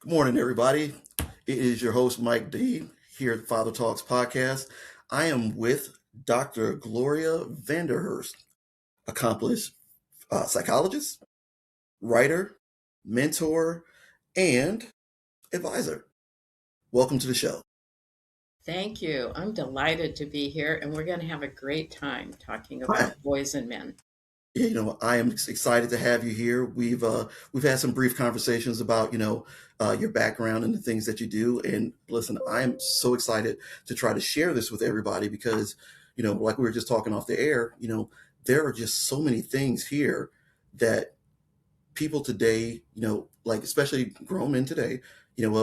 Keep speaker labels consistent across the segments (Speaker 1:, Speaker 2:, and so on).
Speaker 1: Good morning, everybody. It is your host, Mike D, here at Father Talks Podcast. I am with Dr. Gloria Vanderhorst, accomplished psychologist, writer, mentor, and advisor. Welcome to the show.
Speaker 2: Thank you. I'm delighted to be here, and we're going to have a great time talking
Speaker 1: Hi.
Speaker 2: about boys and men.
Speaker 1: I am excited to have you here. We've had some brief conversations about your background and the things that you do. And listen, I am so excited to try to share this with everybody because like we were just talking off the air, there are just so many things here that people today, like especially grown men today, there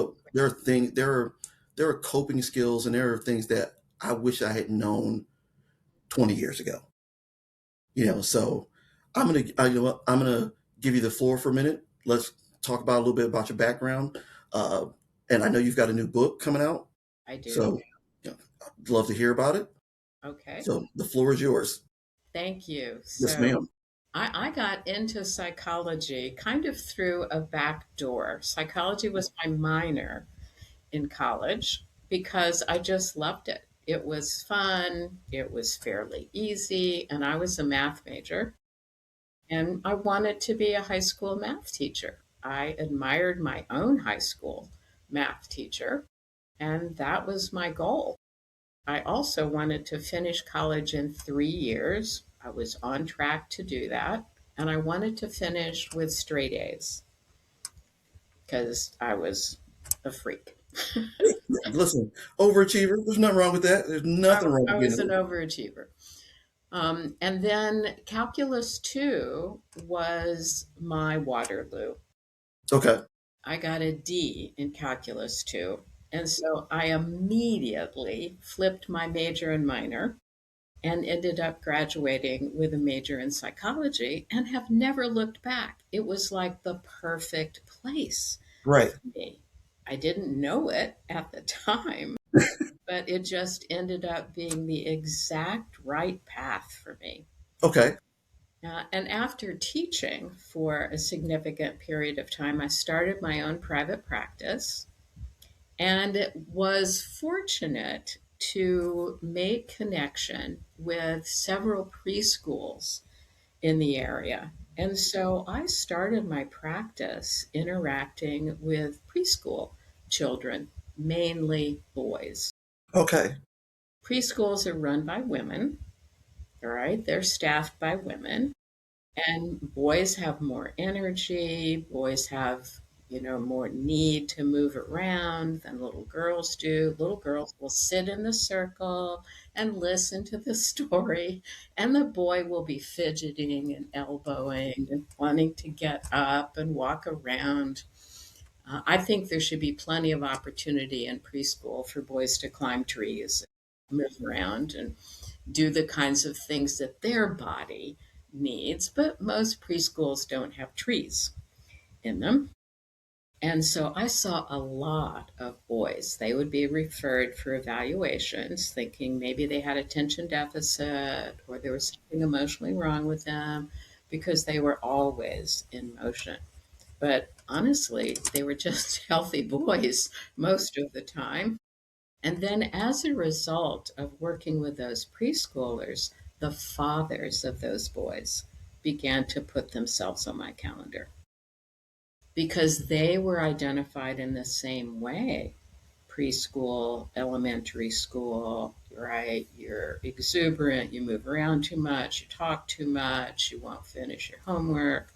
Speaker 1: are coping skills and there are things that I wish I had known 20 years ago. So I'm gonna give you the floor for a minute. Let's talk about a little bit about your background. Uh, and I know you've got a new book coming out,
Speaker 2: I do.
Speaker 1: so I'd love to hear about it.
Speaker 2: Okay.
Speaker 1: So the floor is yours.
Speaker 2: Thank you.
Speaker 1: Yes,
Speaker 2: So
Speaker 1: ma'am.
Speaker 2: I got into psychology kind of through a back door. Psychology was my minor in college because I just loved it. It was fun, it was fairly easy, and I was a math major. And I wanted to be a high school math teacher. I admired my own high school math teacher, and that was my goal. I also wanted to finish college in 3 years. I was on track to do that. And I wanted to finish with straight A's because I was a freak.
Speaker 1: Listen, overachiever. There's nothing wrong with that. There's
Speaker 2: I,
Speaker 1: nothing wrong
Speaker 2: I
Speaker 1: with
Speaker 2: was an
Speaker 1: being
Speaker 2: overachiever. And then Calculus 2 was my Waterloo.
Speaker 1: okay.
Speaker 2: I got a D in Calculus 2. And so I immediately flipped my major and minor and ended up graduating with a major in psychology and have never looked back. It was like the perfect place
Speaker 1: Right.
Speaker 2: for me. I didn't know it at the time, but it just ended up being the exact right path for me.
Speaker 1: Okay.
Speaker 2: And after teaching for a significant period of time, I started my own private practice and was fortunate to make connection with several preschools in the area. And so I started my practice interacting with preschool children, mainly boys.
Speaker 1: Okay.
Speaker 2: Preschools are run by women, all right? They're staffed by women. And boys have more energy, boys have, more need to move around than little girls do. Little girls will sit in the circle and listen to the story, and the boy will be fidgeting and elbowing and wanting to get up and walk around. I think there should be plenty of opportunity in preschool for boys to climb trees, move around, and do the kinds of things that their body needs, but most preschools don't have trees in them. And so I saw a lot of boys. They would be referred for evaluations, thinking maybe they had attention deficit or there was something emotionally wrong with them because they were always in motion. But honestly, they were just healthy boys most of the time. And then, as a result of working with those preschoolers, the fathers of those boys began to put themselves on my calendar because they were identified in the same way preschool, elementary school, right? You're exuberant, you move around too much, you talk too much, you won't finish your homework.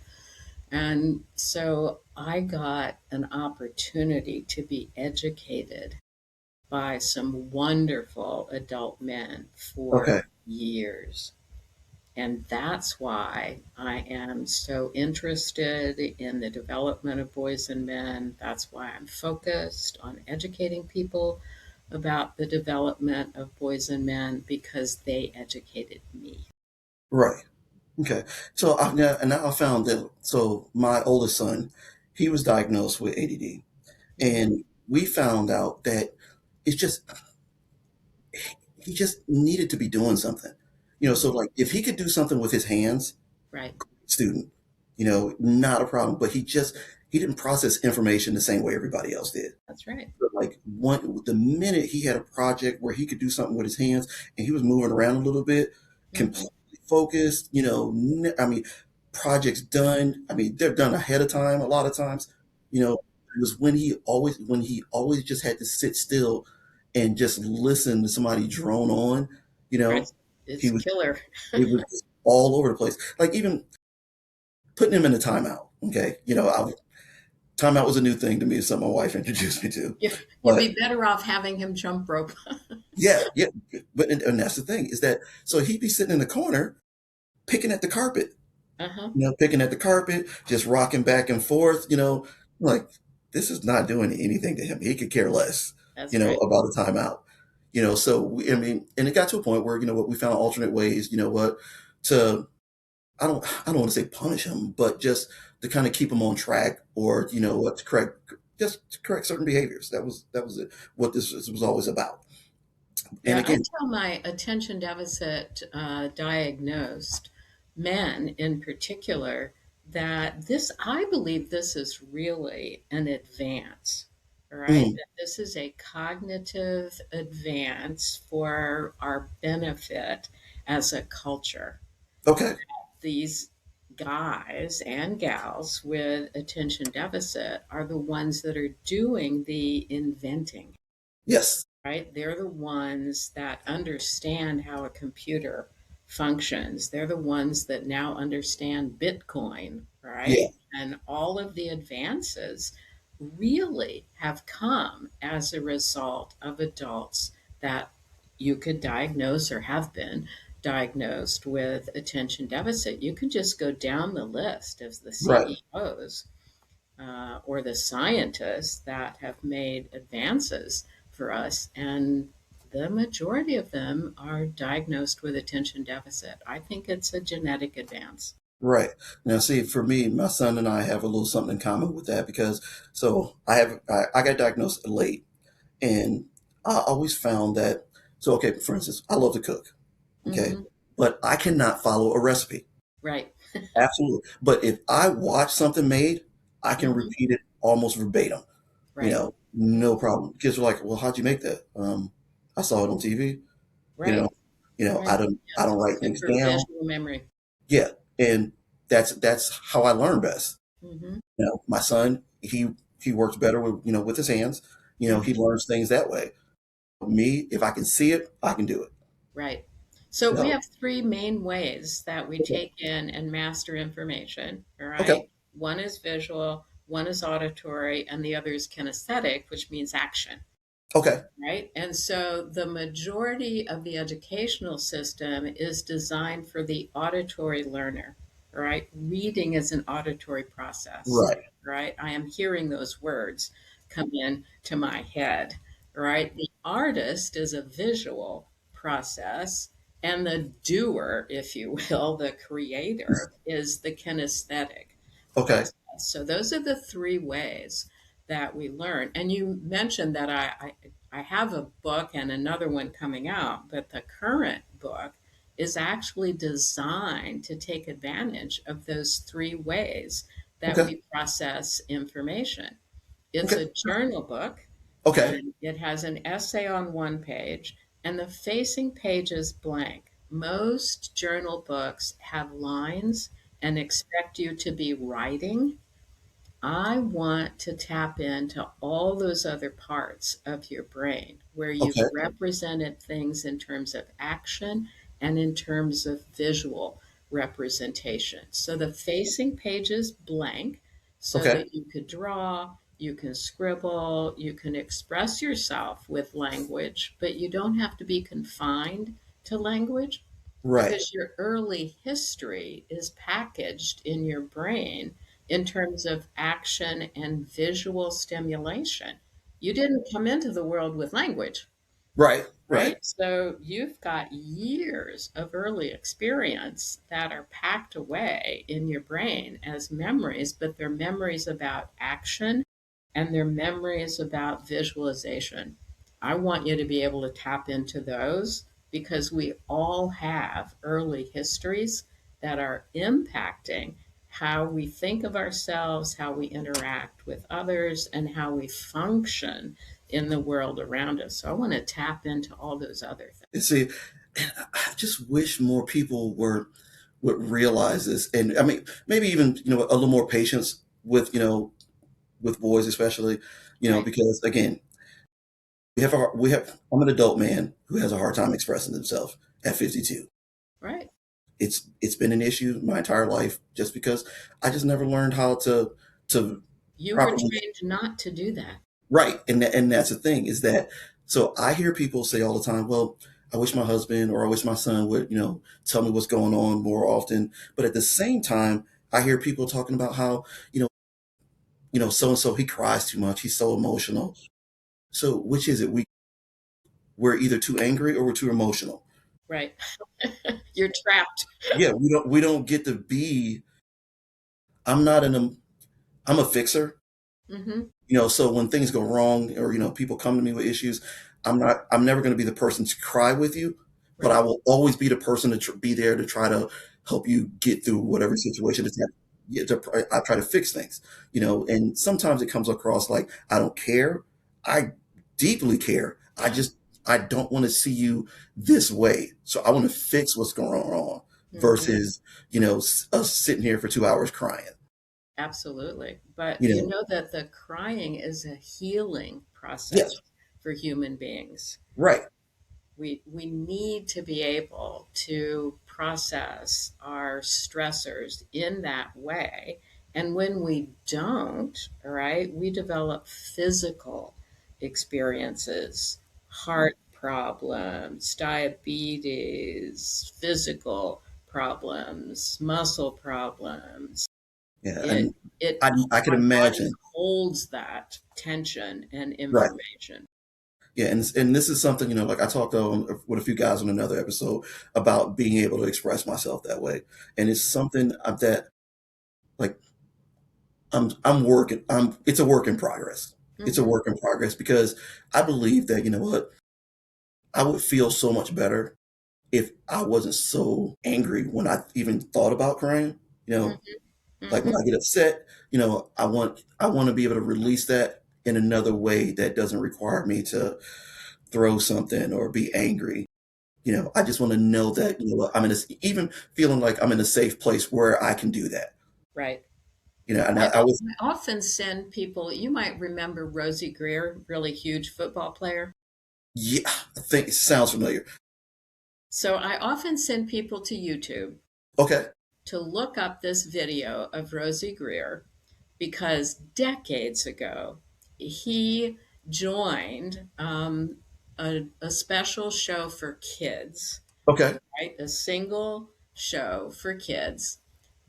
Speaker 2: And so I got an opportunity to be educated by some wonderful adult men for
Speaker 1: Okay.
Speaker 2: years. And that's why I am so interested in the development of boys and men. That's why I'm focused on educating people about the development of boys and men because they educated me.
Speaker 1: Right. Okay. So now I found that. So my oldest son, he was diagnosed with ADD,
Speaker 2: Mhm.
Speaker 1: and we found out that it's just he just needed to be doing something. So like if he could do something with his hands,
Speaker 2: Right.
Speaker 1: student, not a problem. But he just he didn't process information the same way everybody else did.
Speaker 2: That's right.
Speaker 1: But like the minute he had a project where he could do something with his hands and he was moving around a little bit,
Speaker 2: Hmm.
Speaker 1: completely focused, I mean, projects done. I mean, they're done ahead of time a lot of times. It was when he always just had to sit still and just listen to somebody drone on, you
Speaker 2: Right.
Speaker 1: know, he
Speaker 2: It's
Speaker 1: was
Speaker 2: killer.
Speaker 1: it was just all over the place. Like even putting him in a timeout. Okay, timeout was a new thing to me. It's something my wife introduced me to.
Speaker 2: You'd
Speaker 1: But
Speaker 2: be better off having him jump rope.
Speaker 1: yeah, yeah. But and that's the thing is that so he'd be sitting in the corner picking at the carpet,
Speaker 2: Uh-huh.
Speaker 1: picking at the carpet, just rocking back and forth. Like this is not doing anything to him. He could care less,
Speaker 2: That's right.
Speaker 1: about a timeout. So I mean, and it got to a point where what we found alternate ways. To I don't want to say punish him, but just to kind of keep him on track, or what to correct certain behaviors. That was it. What this was always about. And
Speaker 2: Yeah, I
Speaker 1: again,
Speaker 2: tell my attention deficit diagnosed men in particular that I believe this is really an advance, all right?
Speaker 1: mm,
Speaker 2: That this is a cognitive advance for our benefit as a culture.
Speaker 1: okay,
Speaker 2: These guys and gals with attention deficit are the ones that are doing the inventing,
Speaker 1: yes,
Speaker 2: right? They're the ones that understand how a computer functions. They're the ones that now understand Bitcoin,
Speaker 1: yeah,
Speaker 2: right? And all of the advances really have come as a result of adults that you could diagnose or have been diagnosed with attention deficit. You can just go down the list of the
Speaker 1: right,
Speaker 2: CEOs or the scientists that have made advances for us. And the majority of them are diagnosed with attention deficit. I think it's a genetic advance.
Speaker 1: right. Now, see, for me, my son and I have a little something in common with that because so I got diagnosed late, and I always found that so okay. For instance, I love to cook, okay,
Speaker 2: Hmm.
Speaker 1: but I cannot follow a recipe.
Speaker 2: Right.
Speaker 1: Absolutely. But if I watch something made, I can
Speaker 2: Hmm.
Speaker 1: repeat it almost verbatim.
Speaker 2: Right.
Speaker 1: No problem. Kids are like, "Well, how'd you make that?" I saw it on TV. You know,
Speaker 2: Right. Right.
Speaker 1: I
Speaker 2: Yes.
Speaker 1: don't write things
Speaker 2: Super
Speaker 1: down.
Speaker 2: visual memory.
Speaker 1: Yeah, and that's how I learn best.
Speaker 2: Hmm.
Speaker 1: My son, he works better with his hands. He
Speaker 2: Hmm.
Speaker 1: learns things that way. Me, if I can see it, I can do it.
Speaker 2: Right. So we
Speaker 1: No.
Speaker 2: have three main ways that we
Speaker 1: Okay.
Speaker 2: take in and master information. All
Speaker 1: Okay.
Speaker 2: right. One is visual, one is auditory, and the other is kinesthetic, which means action.
Speaker 1: Okay.
Speaker 2: Right. And so the majority of the educational system is designed for the auditory learner. Right. Reading is an auditory process.
Speaker 1: Right.
Speaker 2: Right. I am hearing those words come in to my head. Right. The artist is a visual process. And the doer, if you will, the creator, is the kinesthetic
Speaker 1: Okay.
Speaker 2: process. So those are the three ways that we learn. And you mentioned that I have a book and another one coming out, but the current book is actually designed to take advantage of those three ways that
Speaker 1: Okay.
Speaker 2: we process information. It's
Speaker 1: Okay.
Speaker 2: a journal book,
Speaker 1: Okay.
Speaker 2: and it has an essay on one page, and the facing page is blank. Most journal books have lines and expect you to be writing. I want to tap into all those other parts of your brain where you've
Speaker 1: Okay.
Speaker 2: represented things in terms of action and in terms of visual representation. So the facing page is blank so
Speaker 1: Okay.
Speaker 2: that you could draw, you can scribble, you can express yourself with language, but you don't have to be confined to language
Speaker 1: Right.
Speaker 2: because your early history is packaged in your brain in terms of action and visual stimulation. You didn't come into the world with language,
Speaker 1: Right. Right.
Speaker 2: right? So you've got years of early experience that are packed away in your brain as memories, but they're memories about action and they're memories about visualization. I want you to be able to tap into those because we all have early histories that are impacting how we think of ourselves, how we interact with others, and how we function in the world around us. So I want to tap into all those other things.
Speaker 1: You see, and I just wish more people would realize this, and I mean, maybe even a little more patience with with boys, especially,
Speaker 2: Right,
Speaker 1: because again, we have. I'm an adult man who has a hard time expressing himself at 52.
Speaker 2: right.
Speaker 1: It's been an issue my entire life just because I just never learned how to
Speaker 2: You were
Speaker 1: properly.
Speaker 2: trained not to do that.
Speaker 1: Right, and that's the thing is that, so I hear people say all the time, well, I wish my husband or I wish my son would tell me what's going on more often, but at the same time I hear people talking about how so and so he cries too much, he's so emotional. So which is it? We're either too angry or we're too emotional.
Speaker 2: Right. You're trapped.
Speaker 1: Yeah, we don't get to be. I'm not an I'm a fixer.
Speaker 2: Hmm.
Speaker 1: So when things go wrong or people come to me with issues, I'm never going to be the person to cry with you, but I
Speaker 2: Right.
Speaker 1: will always be the person to be there to try to help you get through whatever situation is happening. Yeah, I try to fix things, and sometimes it comes across like I don't care. I deeply care.
Speaker 2: Yeah.
Speaker 1: I don't want to see you this way, so I want to fix what's going on
Speaker 2: Hmm.
Speaker 1: versus us sitting here for 2 hours crying.
Speaker 2: Absolutely. But
Speaker 1: You
Speaker 2: you
Speaker 1: know,
Speaker 2: know that the crying is a healing process
Speaker 1: yes,
Speaker 2: for human beings.
Speaker 1: right,
Speaker 2: We need to be able to process our stressors in that way. And when we don't, all right, we develop physical experiences, heart problems, diabetes, physical problems, muscle problems.
Speaker 1: yeah,
Speaker 2: It
Speaker 1: and
Speaker 2: it
Speaker 1: I can
Speaker 2: our body
Speaker 1: imagine.
Speaker 2: holds that tension and
Speaker 1: Right.
Speaker 2: information.
Speaker 1: Yeah, and this is something, like I talked with a few guys on another episode about being able to express myself that way, and it's something that like I'm working. It's a work in progress. It's a
Speaker 2: Hmm.
Speaker 1: work in progress because I believe that what I would feel so much better if I wasn't so angry when I even thought about crying. You
Speaker 2: Hmm.
Speaker 1: know, like when
Speaker 2: Hmm.
Speaker 1: I get upset, I want to be able to release that in another way that doesn't require me to throw something or be angry. I just want to know that I'm in a, even feeling like I'm in a safe place where I can do that.
Speaker 2: Right.
Speaker 1: And
Speaker 2: I,
Speaker 1: I was,
Speaker 2: I often send people, you might remember Rosie Greer, really huge football player.
Speaker 1: yeah, I think it sounds familiar.
Speaker 2: So I often send people to YouTube
Speaker 1: Okay,
Speaker 2: to look up this video of Rosie Greer because decades ago he joined a special show for kids,
Speaker 1: okay,
Speaker 2: right? A single show for kids.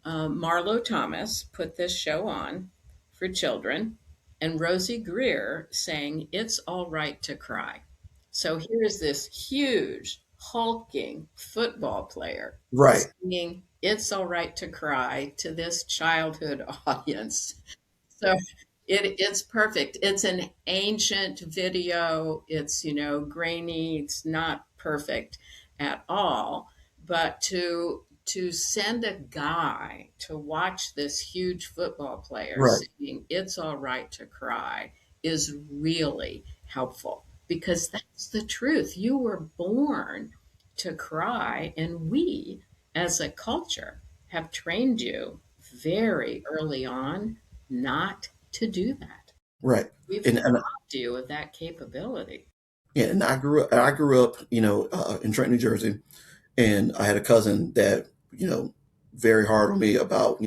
Speaker 2: Marlo Thomas put this show on for children, and Rosie Greer sang It's All Right to Cry. So here's this huge, hulking football player
Speaker 1: right,
Speaker 2: singing It's All Right to Cry to this childhood audience. So it's perfect. It's an ancient video. It's, grainy. It's not perfect at all. But to send a guy to watch this huge football player
Speaker 1: right,
Speaker 2: saying it's all right to cry is really helpful because that's the truth. You were born to cry, and we as a culture have trained you very early on not to do that.
Speaker 1: right.
Speaker 2: We've
Speaker 1: And
Speaker 2: robbed you of that capability.
Speaker 1: yeah, and I grew up, in Trenton, New Jersey, and I had a cousin that, very hard on me about,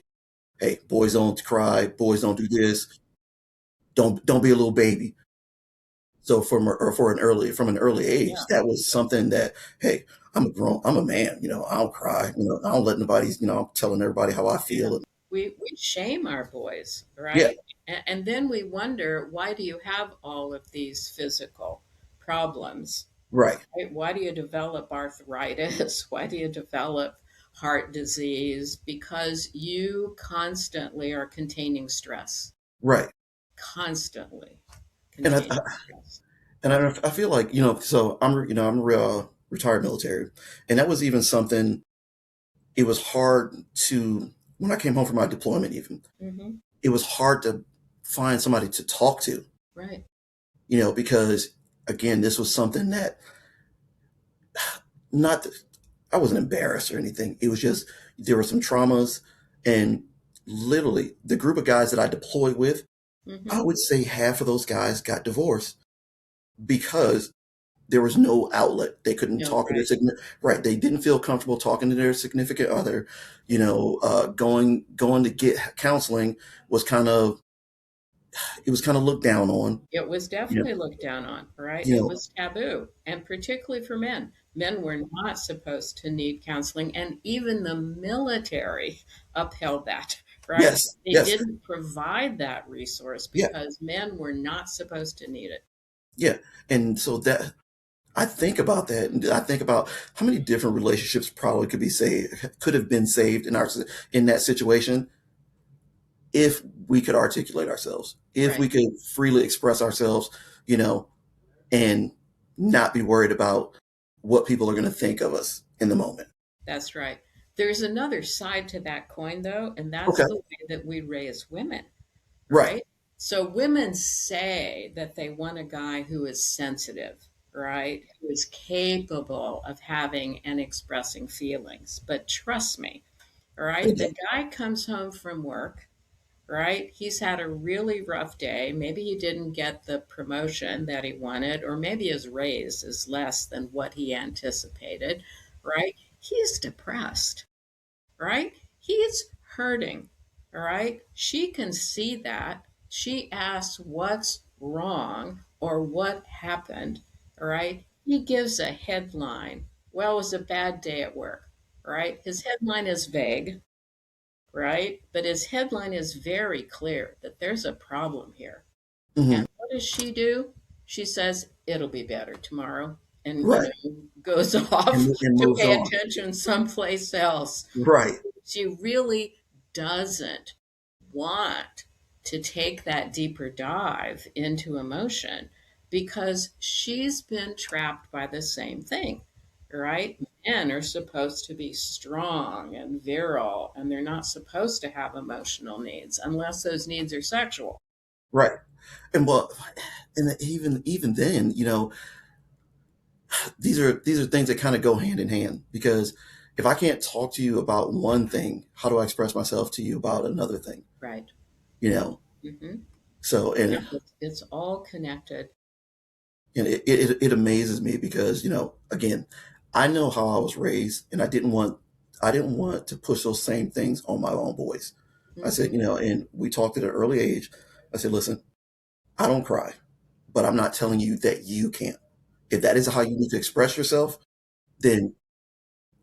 Speaker 1: hey, boys don't cry, boys don't do this, don't be a little baby. So from an early age,
Speaker 2: Yeah.
Speaker 1: that was something that, hey, I'm a man, I don't cry, I don't let nobody, I'm telling everybody how I
Speaker 2: Yeah.
Speaker 1: feel. And
Speaker 2: We shame our boys,
Speaker 1: yeah,
Speaker 2: right? And then we wonder, why do you have all of these physical problems?
Speaker 1: right,
Speaker 2: Right? Why do you develop arthritis? Why do you develop heart disease? Because you constantly are containing stress,
Speaker 1: right.
Speaker 2: constantly
Speaker 1: And
Speaker 2: containing stress.
Speaker 1: I feel like, so I'm retired military, and that was even something. It was hard to when I came home from my deployment, even,
Speaker 2: Hmm.
Speaker 1: it was hard to find somebody to talk to,
Speaker 2: Right.
Speaker 1: because again, this was something that not, I wasn't embarrassed or anything. It was just, there were some traumas, and literally the group of guys that I deployed with, I
Speaker 2: Hmm.
Speaker 1: would say half of those guys got divorced because there was no outlet. They couldn't
Speaker 2: No,
Speaker 1: talk to their
Speaker 2: right.
Speaker 1: right. They didn't feel comfortable talking to their significant other. Going to get counseling was kind of, it was kind of looked down on.
Speaker 2: It was
Speaker 1: You know,
Speaker 2: definitely looked down on, right?
Speaker 1: you
Speaker 2: It
Speaker 1: know.
Speaker 2: was taboo, and particularly for men. Men were not supposed to need counseling, and even the military upheld that, right?
Speaker 1: Yes,
Speaker 2: They
Speaker 1: yes,
Speaker 2: didn't provide that resource
Speaker 1: yeah,
Speaker 2: because men were not supposed to need it.
Speaker 1: yeah. And so that, I think about that, and I think about how many different relationships probably could have been saved in that situation if we could articulate ourselves, if
Speaker 2: Right.
Speaker 1: we could freely express ourselves, you know, and not be worried about what people are going to think of us in the moment.
Speaker 2: That's right. There's another side to that coin, though, and that's
Speaker 1: Okay.
Speaker 2: the way that we raise women,
Speaker 1: Right.
Speaker 2: right? So women say that they want a guy who is sensitive, right? Who is capable of having and expressing feelings. But trust me, all right? The guy comes home from work, right? He's had a really rough day. Maybe he didn't get the promotion that he wanted, or maybe his raise is less than what he anticipated, right? He's depressed, right? He's hurting, all right? She can see that. She asks what's wrong or what happened, all right? He gives a headline. Well, it was a bad day at work, right? His headline is vague, right? But his headline is very clear that there's a problem here.
Speaker 1: Hmm.
Speaker 2: And what does she do? She says, it'll be better tomorrow. And,
Speaker 1: Right.
Speaker 2: goes off
Speaker 1: And
Speaker 2: to
Speaker 1: moves
Speaker 2: pay
Speaker 1: on.
Speaker 2: attention someplace else.
Speaker 1: Right.
Speaker 2: She really doesn't want to take that deeper dive into emotion because she's been trapped by the same thing, right? Men are supposed to be strong and virile, and they're not supposed to have emotional needs unless those needs are sexual.
Speaker 1: Right. And well, and even then, these are things that kind of go hand in hand, because if I can't talk to you about one thing, how do I express myself to you about another thing?
Speaker 2: Right.
Speaker 1: You know.
Speaker 2: Hmm.
Speaker 1: So,
Speaker 2: Yeah,
Speaker 1: and
Speaker 2: it's all connected.
Speaker 1: it amazes me because, again, I know how I was raised, and I didn't want to push those same things on my own boys. I said,
Speaker 2: Hmm.
Speaker 1: and we talked at an early age. I said, listen, I don't cry, but I'm not telling you that you can't. If that is how you need to express yourself, then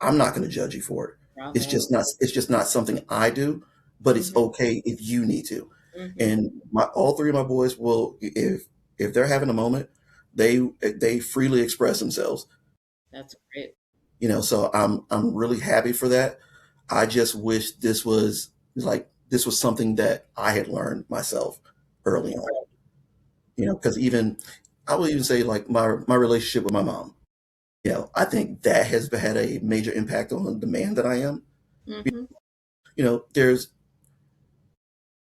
Speaker 1: I'm not going to judge you for it. It's
Speaker 2: Bravo.
Speaker 1: just not. It's just not something I do. But it's
Speaker 2: Hmm.
Speaker 1: okay if you need to.
Speaker 2: Hmm.
Speaker 1: And all three of my boys will, if they're having a moment, they freely express themselves.
Speaker 2: That's great.
Speaker 1: So I'm really happy for that. I just wish this was something that I had learned myself early on. Because even I will even say, like, my relationship with my mom. I think that has had a major impact on the man that I am.
Speaker 2: Hmm.
Speaker 1: There's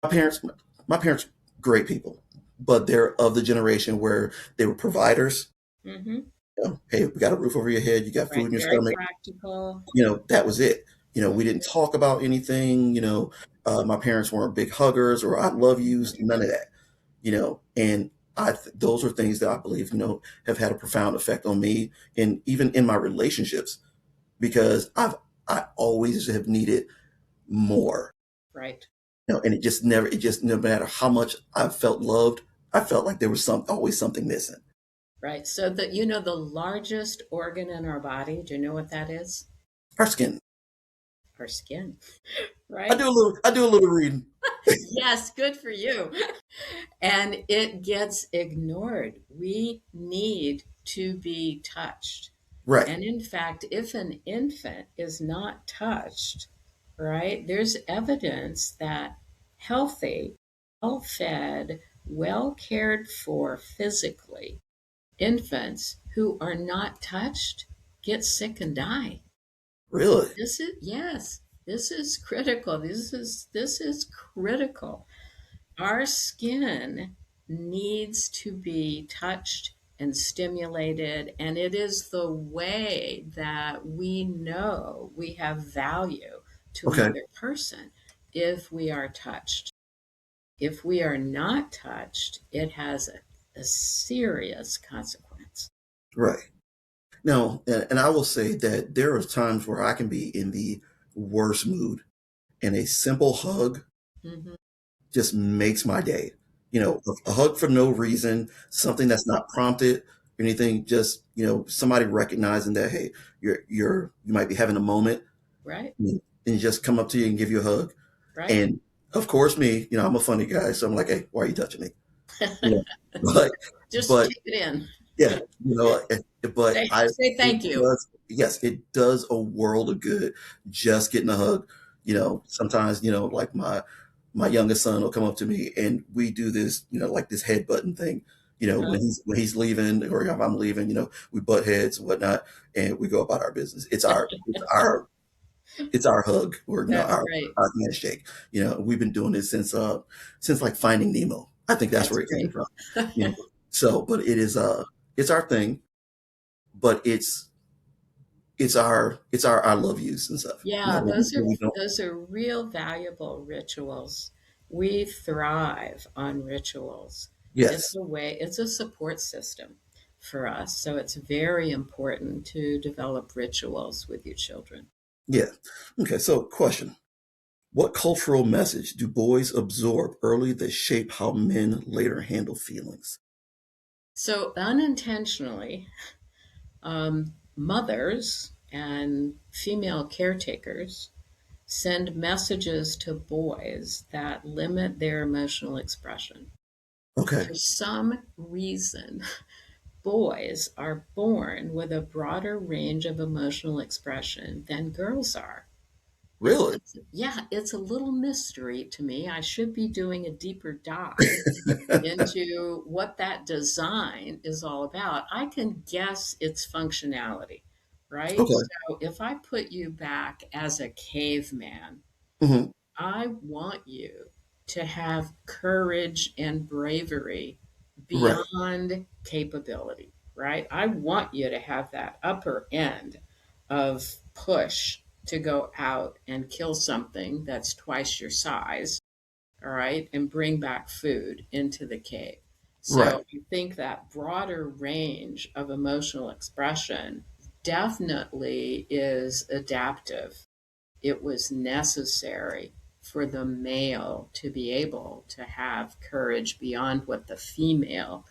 Speaker 1: my parents. My parents, great people, but they're of the generation where they were providers.
Speaker 2: Hmm.
Speaker 1: Hey, we got a roof over your head, you got food
Speaker 2: Right.
Speaker 1: in your
Speaker 2: Very
Speaker 1: stomach.
Speaker 2: practical.
Speaker 1: That was it. We
Speaker 2: Mhm.
Speaker 1: didn't talk about anything. My parents weren't big huggers or I love yous, none of that. And those are things that I believe, have had a profound effect on me, and even in my relationships, because I always have needed more.
Speaker 2: Right.
Speaker 1: And it just no matter how much I felt loved, I felt like there was always something missing.
Speaker 2: Right. So the largest organ in our body, do you know what that is?
Speaker 1: Our skin.
Speaker 2: Our skin,
Speaker 1: I
Speaker 2: right?
Speaker 1: do a little. I do a little reading.
Speaker 2: Yes, good for you. And it gets ignored. We need to be touched.
Speaker 1: Right.
Speaker 2: And in fact, if an infant is not touched, right, there's evidence that healthy, well fed, well cared for physically infants who are not touched get sick and die.
Speaker 1: Really.
Speaker 2: Yes, This is critical. This is critical. Our skin needs to be touched and stimulated, and it is the way that we know we have value to
Speaker 1: Okay.
Speaker 2: another person if we are touched. If we are not touched, it has a serious consequence.
Speaker 1: Right. Now, and I will say that there are times where I can be in the worst mood, and a simple hug
Speaker 2: Hmm.
Speaker 1: just makes my day. A hug for no reason, something that's not prompted, anything, just, somebody recognizing that, hey, you might be having a moment,
Speaker 2: Right,
Speaker 1: and just come up to you and give you a hug.
Speaker 2: right.
Speaker 1: And of course, me, I'm a funny guy, so I'm like, hey, why are you touching me? You know, but,
Speaker 2: Just
Speaker 1: but
Speaker 2: take it in.
Speaker 1: yeah, but
Speaker 2: Say
Speaker 1: it
Speaker 2: thank you.
Speaker 1: does, yes, it does a world of good just getting a hug. Sometimes, like my youngest son will come up to me and we do this, like this head button thing.
Speaker 2: Uh-huh.
Speaker 1: When he's leaving or if I'm leaving, we butt heads and whatnot, and we go about our business. It's our hug, or
Speaker 2: That's
Speaker 1: our
Speaker 2: great.
Speaker 1: our handshake. We've been doing this since like Finding Nemo. I think that's
Speaker 2: That's
Speaker 1: where it came
Speaker 2: great.
Speaker 1: from. So, but it's our thing, but it's our I love yous and stuff.
Speaker 2: Yeah, those are
Speaker 1: We don't.
Speaker 2: those are real valuable rituals. We thrive on rituals. It's
Speaker 1: Yes.
Speaker 2: a way, it's a support system for us. So it's very important to develop rituals with your children.
Speaker 1: Yeah. Okay. So, question: what cultural message do boys absorb early that shape how men later handle feelings?
Speaker 2: So unintentionally, mothers and female caretakers send messages to boys that limit their emotional expression.
Speaker 1: Okay.
Speaker 2: For some reason, boys are born with a broader range of emotional expression than girls are.
Speaker 1: Really?
Speaker 2: Yeah, it's a little mystery to me. I should be doing a deeper dive into what that design is all about. I can guess its functionality, right?
Speaker 1: Okay.
Speaker 2: So if I put you back as a caveman,
Speaker 1: Hmm.
Speaker 2: I want you to have courage and bravery
Speaker 1: Right.
Speaker 2: beyond capability, right? I want you to have that upper end of push to go out and kill something that's twice your size, all right, and bring back food into the cave.
Speaker 1: Right.
Speaker 2: So I think that broader range of emotional expression definitely is adaptive. It was necessary for the male to be able to have courage beyond what the female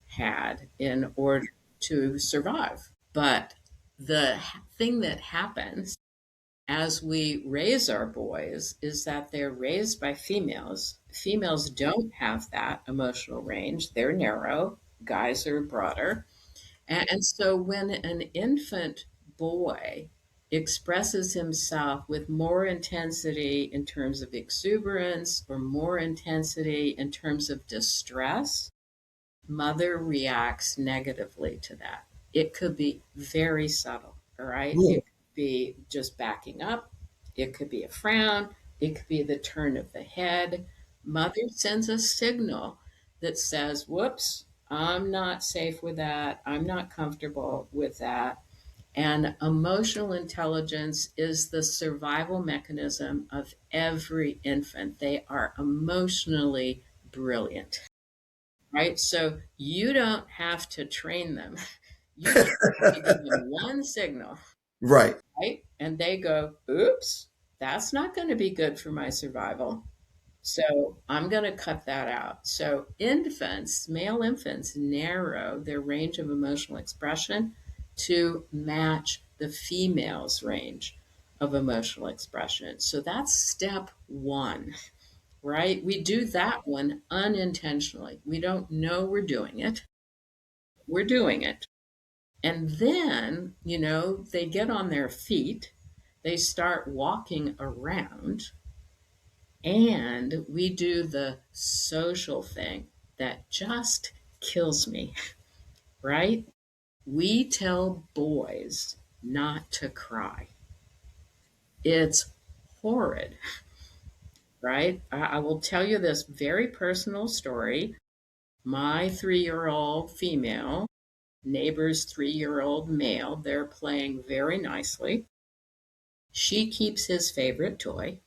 Speaker 2: had in order to survive. But the thing that happens as we raise our boys is that they're raised by females. Females don't have that emotional range, they're narrow, guys are broader. And so when an infant boy expresses himself with more intensity in terms of exuberance or more intensity in terms of distress, mother reacts negatively to that. It could be very subtle, all right?
Speaker 1: Really?
Speaker 2: It could be just backing up, it could be a frown, it could be the turn of the head. Mother sends a signal that says, whoops, I'm not safe with that. I'm not comfortable with that. And emotional intelligence is the survival mechanism of every infant. They are emotionally brilliant, right? So you don't have to train them. You just have to give them one signal,
Speaker 1: Right.
Speaker 2: right? And they go, oops, that's not going to be good for my survival. So I'm going to cut that out. So infants, male infants, narrow their range of emotional expression to match the female's range of emotional expression. So that's step one, right? We do that one unintentionally. We don't know we're doing it. We're doing it. And then, they get on their feet, they start walking around, and we do the social thing that just kills me, right? We tell boys not to cry. It's horrid, right? I will tell you this very personal story. My 3 year old female, neighbor's 3 year old male, they're playing very nicely. She keeps his favorite toy.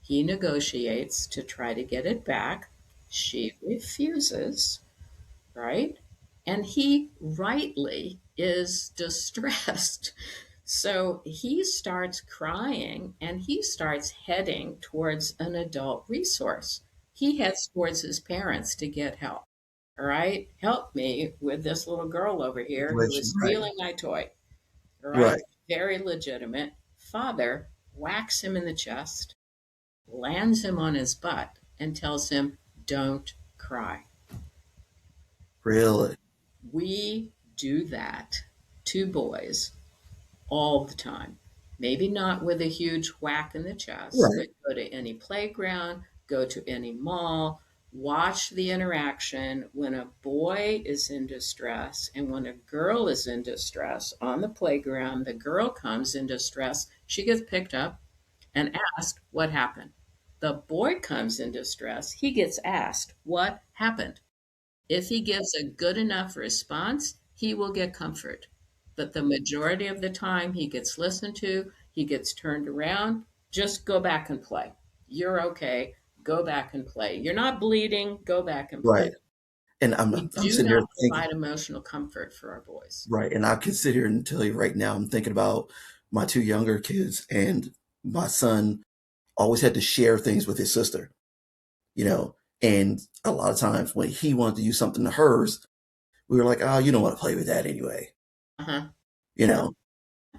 Speaker 2: He negotiates to try to get it back. She refuses, right? And he rightly is distressed. So he starts crying and he starts heading towards an adult resource. He heads towards his parents to get help. All right, help me with this little girl over here who is
Speaker 1: Situation. Right.
Speaker 2: stealing my toy. All right,
Speaker 1: Right.
Speaker 2: very legitimate. Father whacks him in the chest, lands him on his butt, and tells him, "Don't cry."
Speaker 1: Really.
Speaker 2: We do that to boys all the time. Maybe not with a huge whack in the chest,
Speaker 1: Right.
Speaker 2: but go to any playground, go to any mall, watch the interaction when a boy is in distress and when a girl is in distress on the playground. The girl comes in distress, she gets picked up and asked what happened. The boy comes in distress, he gets asked what happened. If he gives a good enough response, he will get comfort. But the majority of the time, he gets listened to, he gets turned around. Just go back and play. You're okay. Go back and play. You're not bleeding. Go back and play.
Speaker 1: Right. And
Speaker 2: We
Speaker 1: I'm
Speaker 2: do
Speaker 1: sitting here
Speaker 2: not
Speaker 1: thinking,
Speaker 2: provide emotional comfort for our boys.
Speaker 1: right. And I can sit here and tell you right now, I'm thinking about my two younger kids, and my son always had to share things with his sister, you know, and a lot of times when he wanted to use something to hers, we were like, oh, you don't want to play with that anyway,
Speaker 2: Uh huh.
Speaker 1: you
Speaker 2: Yeah.
Speaker 1: know.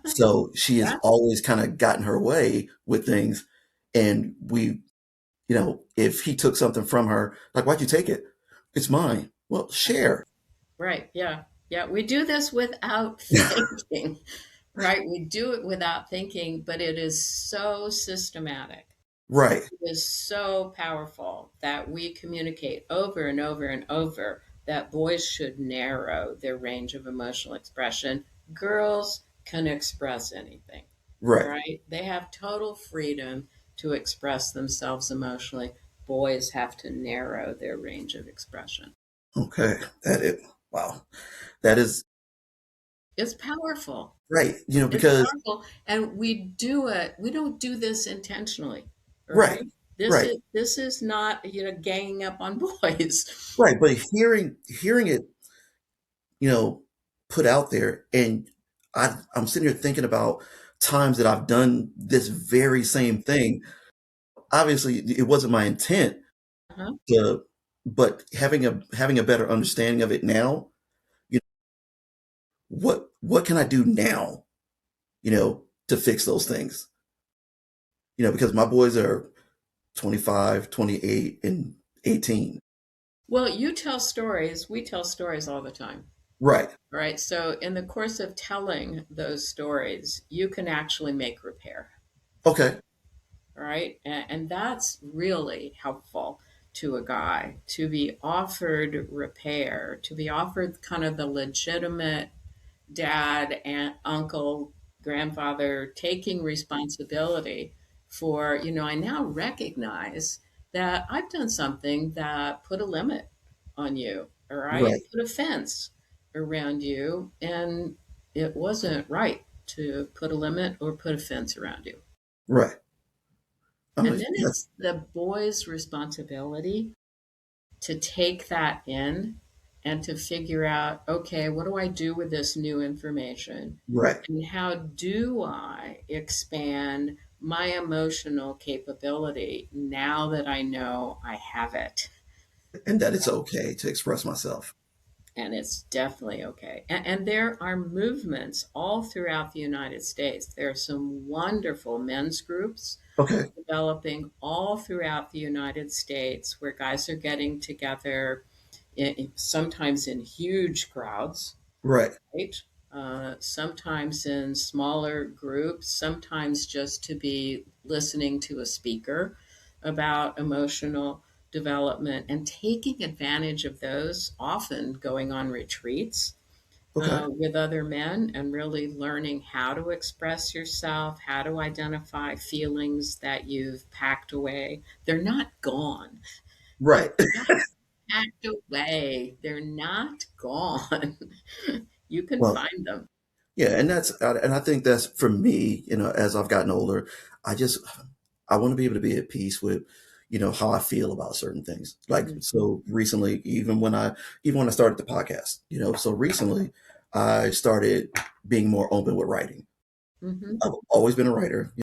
Speaker 1: So she has
Speaker 2: Yeah.
Speaker 1: always kind of gotten her way with things. And we, if he took something from her, like, why'd you take it? It's mine. Well, share.
Speaker 2: Right. Yeah. Yeah. We do this without thinking, right? We do it without thinking, but it is so systematic.
Speaker 1: Right,
Speaker 2: Is so powerful that we communicate over and over and over that boys should narrow their range of emotional expression. Girls can express anything, all
Speaker 1: right.
Speaker 2: right? They have total freedom to express themselves emotionally. Boys have to narrow their range of expression.
Speaker 1: Okay. Wow. That is
Speaker 2: It's powerful.
Speaker 1: right.
Speaker 2: It's
Speaker 1: Because,
Speaker 2: powerful, and we do it. We don't do this intentionally, all
Speaker 1: right,
Speaker 2: right? This
Speaker 1: right,
Speaker 2: is this is not ganging up on boys.
Speaker 1: right. But hearing it, you know, put out there, and I'm sitting here thinking about times that I've done this very same thing. Obviously, it wasn't my intent
Speaker 2: Uh-huh.
Speaker 1: to, but having a better understanding of it now, you what can I do now, to fix those things? Because my boys are 25, 28, and 18.
Speaker 2: Well, you tell stories. We tell stories all the time,
Speaker 1: Right.
Speaker 2: right? So, in the course of telling those stories, you can actually make repair,
Speaker 1: Okay.
Speaker 2: right? And that's really helpful to a guy to be offered repair, to be offered kind of the legitimate dad, aunt, uncle, grandfather taking responsibility for, I now recognize that I've done something that put a limit on you, all right?
Speaker 1: Right.
Speaker 2: Put a fence around you, and it wasn't right to put a limit or put a fence around you.
Speaker 1: Right.
Speaker 2: And then
Speaker 1: Yes.
Speaker 2: it's the boy's responsibility to take that in and to figure out, okay, what do I do with this new information?
Speaker 1: Right.
Speaker 2: And how do I expand my emotional capability now that I know I have it?
Speaker 1: And that it's okay to express myself.
Speaker 2: And it's definitely okay. And there are movements all throughout the United States. There are some wonderful men's groups
Speaker 1: Okay.
Speaker 2: developing all throughout the United States where guys are getting together, sometimes in huge crowds,
Speaker 1: Right.
Speaker 2: right? Sometimes in smaller groups, sometimes just to be listening to a speaker about emotional development and taking advantage of those, often going on retreats
Speaker 1: Okay.
Speaker 2: with other men and really learning how to express yourself, how to identify feelings that you've packed away. They're not gone. They're
Speaker 1: Right.
Speaker 2: just packed away. They're not gone. You can
Speaker 1: Well,
Speaker 2: find them.
Speaker 1: yeah, and I think that's for me, as I've gotten older, I just I want to be able to be at peace with, how I feel about certain things. Like
Speaker 2: Mhm.
Speaker 1: so recently, even when I started the podcast, so recently I started being more open with writing.
Speaker 2: Mhm.
Speaker 1: I've always been a writer,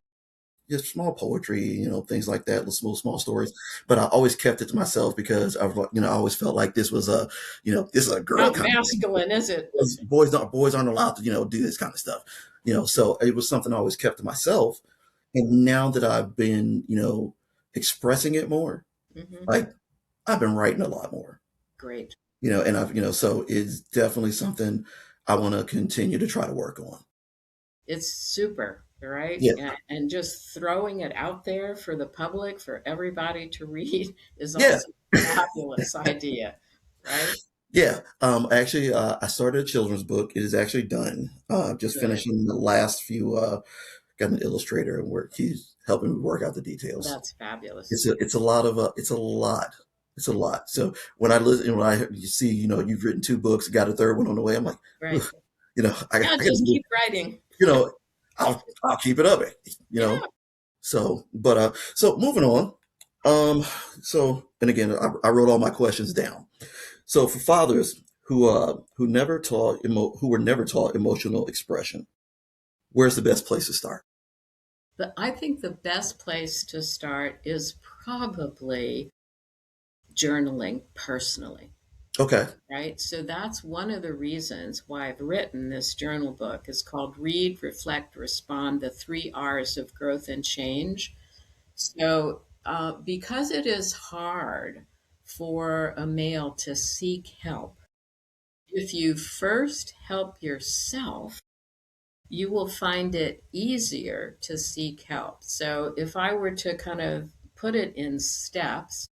Speaker 1: just small poetry, things like that, little small stories. But I always kept it to myself because I always felt like this is a girl
Speaker 2: Not
Speaker 1: kind of thing.
Speaker 2: masculine, is it?
Speaker 1: Boys aren't allowed to, do this kind of stuff. So it was something I always kept to myself. And now that I've been, expressing it more,
Speaker 2: Mhm.
Speaker 1: like I've been writing a lot more,
Speaker 2: Great.
Speaker 1: and so it's definitely something I want to continue to try to work on.
Speaker 2: It's super, right?
Speaker 1: Yeah.
Speaker 2: And just throwing it out there for the public, for everybody to read, is
Speaker 1: Yeah.
Speaker 2: also a fabulous idea, right?
Speaker 1: Yeah. Actually, I started a children's book. It is actually done. Just
Speaker 2: Good.
Speaker 1: finishing the last few, got an illustrator and work. He's helping me work out the details.
Speaker 2: That's fabulous.
Speaker 1: It's a lot of it's a lot. It's a lot. So when I listen, when I you see, you've written two books, got a third one on the way, I'm like,
Speaker 2: Right.
Speaker 1: "Ugh," I
Speaker 2: Yeah,
Speaker 1: got to
Speaker 2: just
Speaker 1: do,
Speaker 2: keep writing.
Speaker 1: you know, I'll keep it up, you know.
Speaker 2: Yeah.
Speaker 1: So moving on. Um, and again, I wrote all my questions down. So for fathers who were never taught emotional expression, where's the best place to start?
Speaker 2: I think the best place to start is probably journaling personally,
Speaker 1: Okay.
Speaker 2: right? So that's one of the reasons why I've written this journal book. It's called Read, Reflect, Respond, the 3 R's of growth and change. So, because it is hard for a male to seek help, if you first help yourself, you will find it easier to seek help. So, if I were to kind of put it in steps,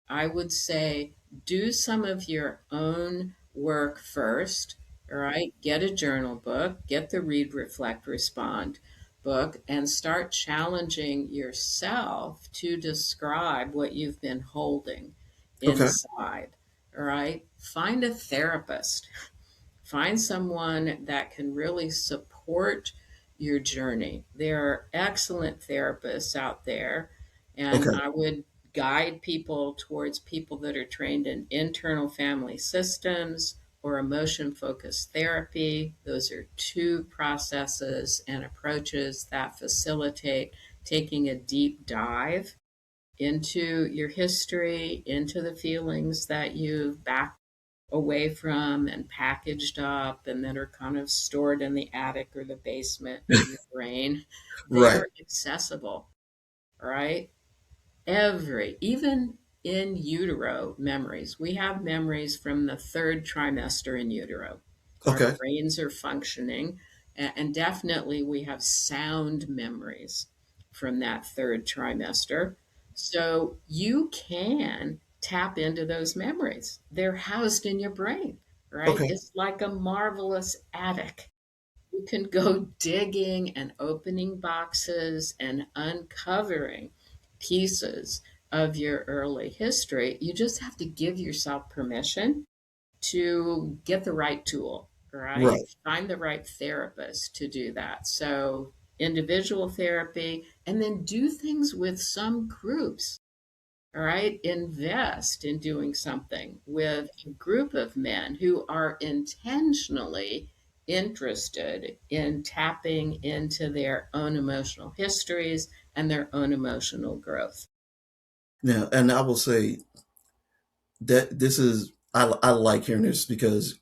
Speaker 2: I would say do some of your own work first. All right. Get a journal book, get the Read, Reflect, Respond book, and start challenging yourself to describe what you've been holding
Speaker 1: Okay.
Speaker 2: inside. All right. Find a therapist. Find someone that can really support your journey. There are excellent therapists out there, and
Speaker 1: Okay.
Speaker 2: I would guide people towards people that are trained in internal family systems or emotion focused therapy. Those are two processes and approaches that facilitate taking a deep dive into your history, into the feelings that you've backed away from and packaged up and that are kind of stored in the attic or the basement of your brain. They
Speaker 1: Right.
Speaker 2: are accessible, right? Even in utero memories, we have memories from the third trimester in utero. Our
Speaker 1: Okay.
Speaker 2: brains are functioning, and definitely we have sound memories from that third trimester. So you can tap into those memories. They're housed in your brain, right?
Speaker 1: Okay.
Speaker 2: It's like a marvelous attic. You can go digging and opening boxes and uncovering pieces of your early history. You just have to give yourself permission to get the right tool, right?
Speaker 1: Right.
Speaker 2: Find the right therapist to do that. So, individual therapy, and then do things with some groups. All right, invest in doing something with a group of men who are intentionally interested in tapping into their own emotional histories and their own emotional growth.
Speaker 1: Now, and I will say that this is I like hearing this because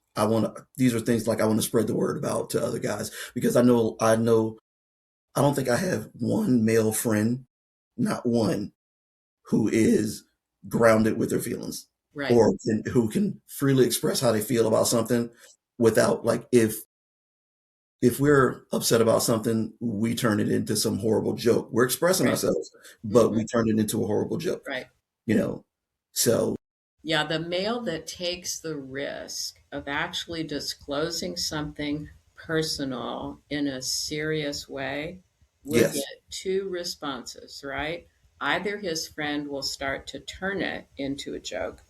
Speaker 1: these are things like I want to spread the word about to other guys because I know I don't think I have one male friend, not one, who is grounded with their feelings
Speaker 2: Right,
Speaker 1: or who can freely express how they feel about something without like if we're upset about something, we turn it into some horrible joke. We're expressing
Speaker 2: right.
Speaker 1: ourselves, but
Speaker 2: Hmm.
Speaker 1: we turn it into a horrible joke,
Speaker 2: Right.
Speaker 1: you know. So
Speaker 2: Yeah, the male that takes the risk of actually disclosing something personal in a serious way will
Speaker 1: Yes.
Speaker 2: get two responses, right? Either his friend will start to turn it into a joke,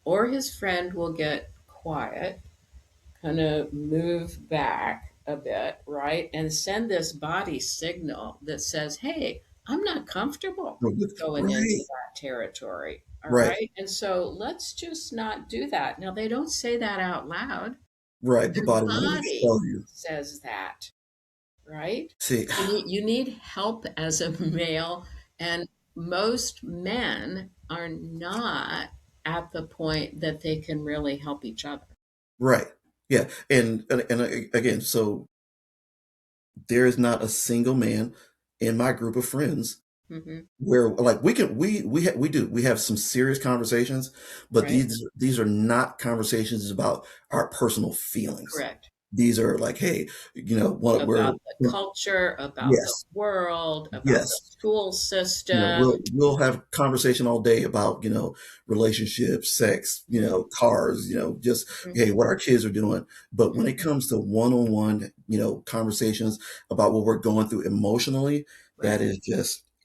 Speaker 2: or his friend will get quiet, kind of move back a bit, right? And send this body signal that says, hey, I'm not comfortable going into
Speaker 1: Right.
Speaker 2: that territory. All
Speaker 1: Right.
Speaker 2: right. And so let's just not do that. Now, they don't say that out loud.
Speaker 1: Right. But
Speaker 2: Their
Speaker 1: body language
Speaker 2: body
Speaker 1: tells you.
Speaker 2: says that, right?
Speaker 1: See,
Speaker 2: You need help as a male, and most men are not at the point that they can really help each other.
Speaker 1: right. Yeah. And again, so there is not a single man in my group of friends
Speaker 2: Hmm.
Speaker 1: where like we have some serious conversations, but
Speaker 2: Right?
Speaker 1: these are not conversations about our personal feelings.
Speaker 2: Correct.
Speaker 1: These are like, hey, what we're
Speaker 2: About the culture, about the
Speaker 1: yes,
Speaker 2: world, about the
Speaker 1: yes.
Speaker 2: school
Speaker 1: We'll
Speaker 2: system.
Speaker 1: have conversation all day about relationships, sex,
Speaker 2: Mhm,
Speaker 1: cars, just hey,
Speaker 2: mhm,
Speaker 1: what our kids are doing. But when it
Speaker 2: mhm.
Speaker 1: comes to one-on-one, conversations about what we're going through emotionally,
Speaker 2: Right.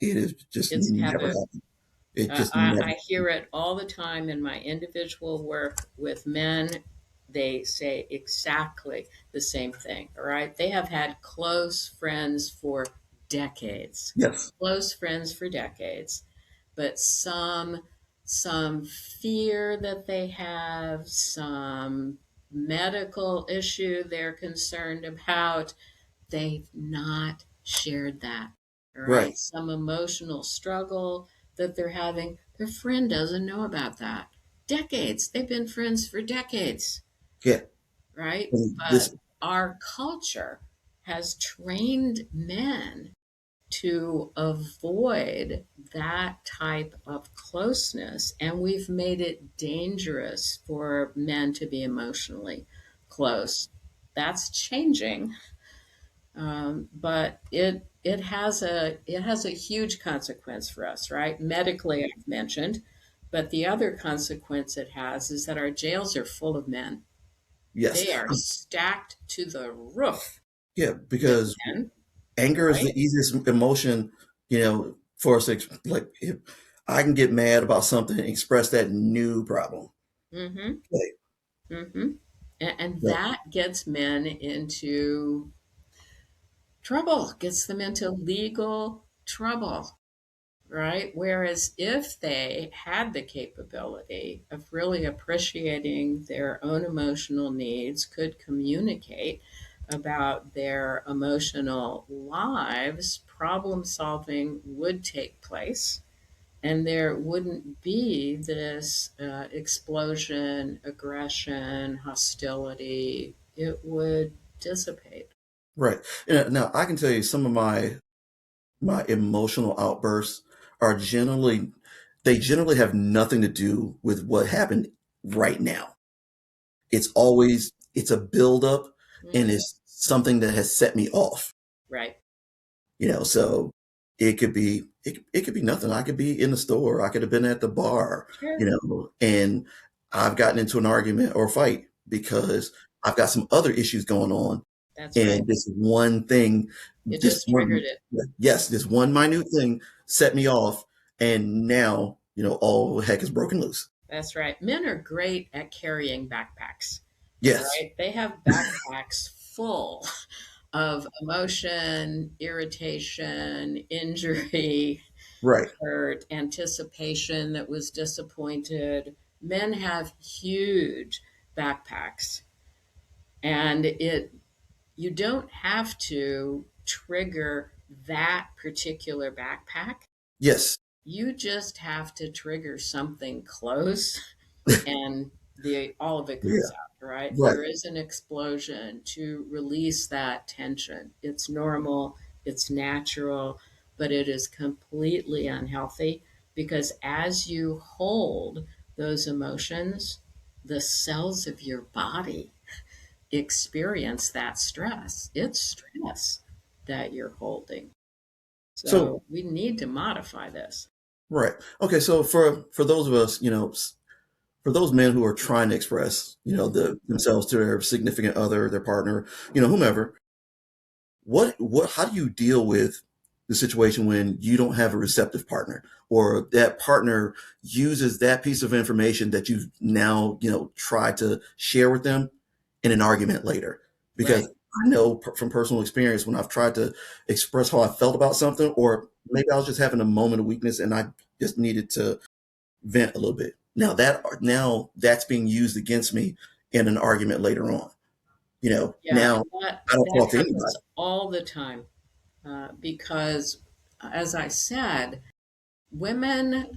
Speaker 1: it is just
Speaker 2: It's
Speaker 1: never
Speaker 2: taboo.
Speaker 1: happened. It
Speaker 2: Uh,
Speaker 1: just
Speaker 2: I,
Speaker 1: never.
Speaker 2: I hear it all the time in my individual work with men. They say exactly the same thing. All right. They have had close friends for decades,
Speaker 1: Yes.
Speaker 2: close friends for decades, but some fear that they have, some medical issue they're concerned about, they've not shared that. All
Speaker 1: Right.
Speaker 2: right. Some emotional struggle that they're having, their friend doesn't know about that. Decades. They've been friends for decades,
Speaker 1: Yeah.
Speaker 2: right?
Speaker 1: And
Speaker 2: But
Speaker 1: this.
Speaker 2: our culture has trained men to avoid that type of closeness, and we've made it dangerous for men to be emotionally close. That's changing, but it has a huge consequence for us, right? Medically, I've mentioned, but the other consequence it has is that our jails are full of men.
Speaker 1: Yes.
Speaker 2: They are stacked to the roof
Speaker 1: Yeah,
Speaker 2: with
Speaker 1: because
Speaker 2: men,
Speaker 1: anger is the
Speaker 2: right?
Speaker 1: easiest emotion, for us to like. If I can get mad about something and express that new problem.
Speaker 2: Mm-hmm.
Speaker 1: Like,
Speaker 2: Mm-hmm. And
Speaker 1: like,
Speaker 2: that gets men into trouble, gets them into legal trouble, right? Whereas if they had the capability of really appreciating their own emotional needs, could communicate about their emotional lives, problem solving would take place. And there wouldn't be this explosion, aggression, hostility. It would dissipate.
Speaker 1: right. Now I can tell you some of my emotional outbursts are generally they generally have nothing to do with what happened right now. It's a buildup, and
Speaker 2: Hmm.
Speaker 1: it's something that has set me off.
Speaker 2: Right.
Speaker 1: So it could be nothing. I could be in the store. I could have been at the bar,
Speaker 2: Sure.
Speaker 1: and I've gotten into an argument or fight because I've got some other issues going on.
Speaker 2: That's right.
Speaker 1: And this one thing,
Speaker 2: It just triggered it.
Speaker 1: yes, this one minute thing set me off. And now, all heck is broken loose.
Speaker 2: That's right. Men are great at carrying backpacks. All
Speaker 1: Yes,
Speaker 2: right. They have backpacks full of emotion, irritation, injury,
Speaker 1: right.
Speaker 2: hurt, anticipation that was disappointed. Men have huge backpacks, and it you don't have to trigger that particular backpack.
Speaker 1: Yes.
Speaker 2: You just have to trigger something close, and the all of it
Speaker 1: Yeah.
Speaker 2: comes out, right?
Speaker 1: Right.
Speaker 2: There is an explosion to release that tension. It's normal, it's natural, but it is completely unhealthy because as you hold those emotions, the cells of your body experience that stress. It's stress that you're holding.
Speaker 1: So,
Speaker 2: So we need to modify this.
Speaker 1: right. Okay. So for those of us, for those men who are trying to express, themselves to their significant other, their partner, whomever, how do you deal with the situation when you don't have a receptive partner, or that partner uses that piece of information that you've now, tried to share with them in an argument later? Because
Speaker 2: Right.
Speaker 1: I know from personal experience, when I've tried to express how I felt about something, or maybe I was just having a moment of weakness and I just needed to vent a little bit. Now that's being used against me in an argument later on.
Speaker 2: Yeah,
Speaker 1: Now
Speaker 2: and that
Speaker 1: I don't
Speaker 2: that
Speaker 1: talk to
Speaker 2: happens
Speaker 1: anybody.
Speaker 2: all the time, because, as I said, women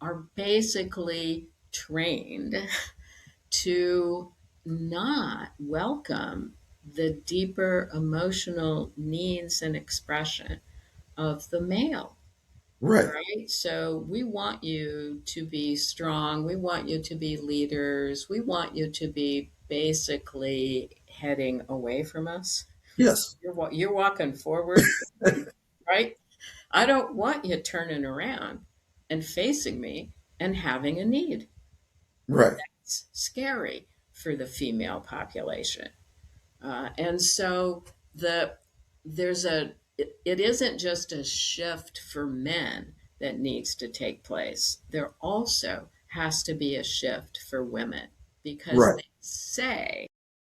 Speaker 2: are basically trained to not welcome the deeper emotional needs and expression of the male.
Speaker 1: Right.
Speaker 2: Right? So we want you to be strong. We want you to be leaders. We want you to be basically heading away from us.
Speaker 1: Yes.
Speaker 2: You're walking forward, right? I don't want you turning around and facing me and having a need.
Speaker 1: Right.
Speaker 2: It's scary for the female population. And so the there's a it isn't just a shift for men that needs to take place. There also has to be a shift for women, because
Speaker 1: Right.
Speaker 2: they say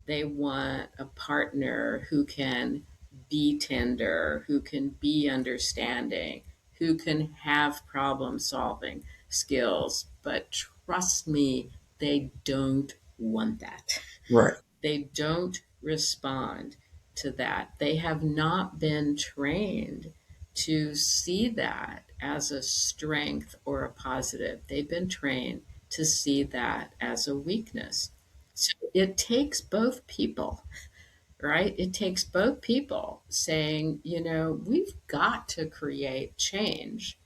Speaker 2: they want a partner who can be tender, who can be understanding, who can have problem solving skills. But trust me, they don't want that.
Speaker 1: Right.
Speaker 2: They don't respond to that. They have not been trained to see that as a strength or a positive. They've been trained to see that as a weakness. So it takes both people, right? It takes both people saying, we've got to create change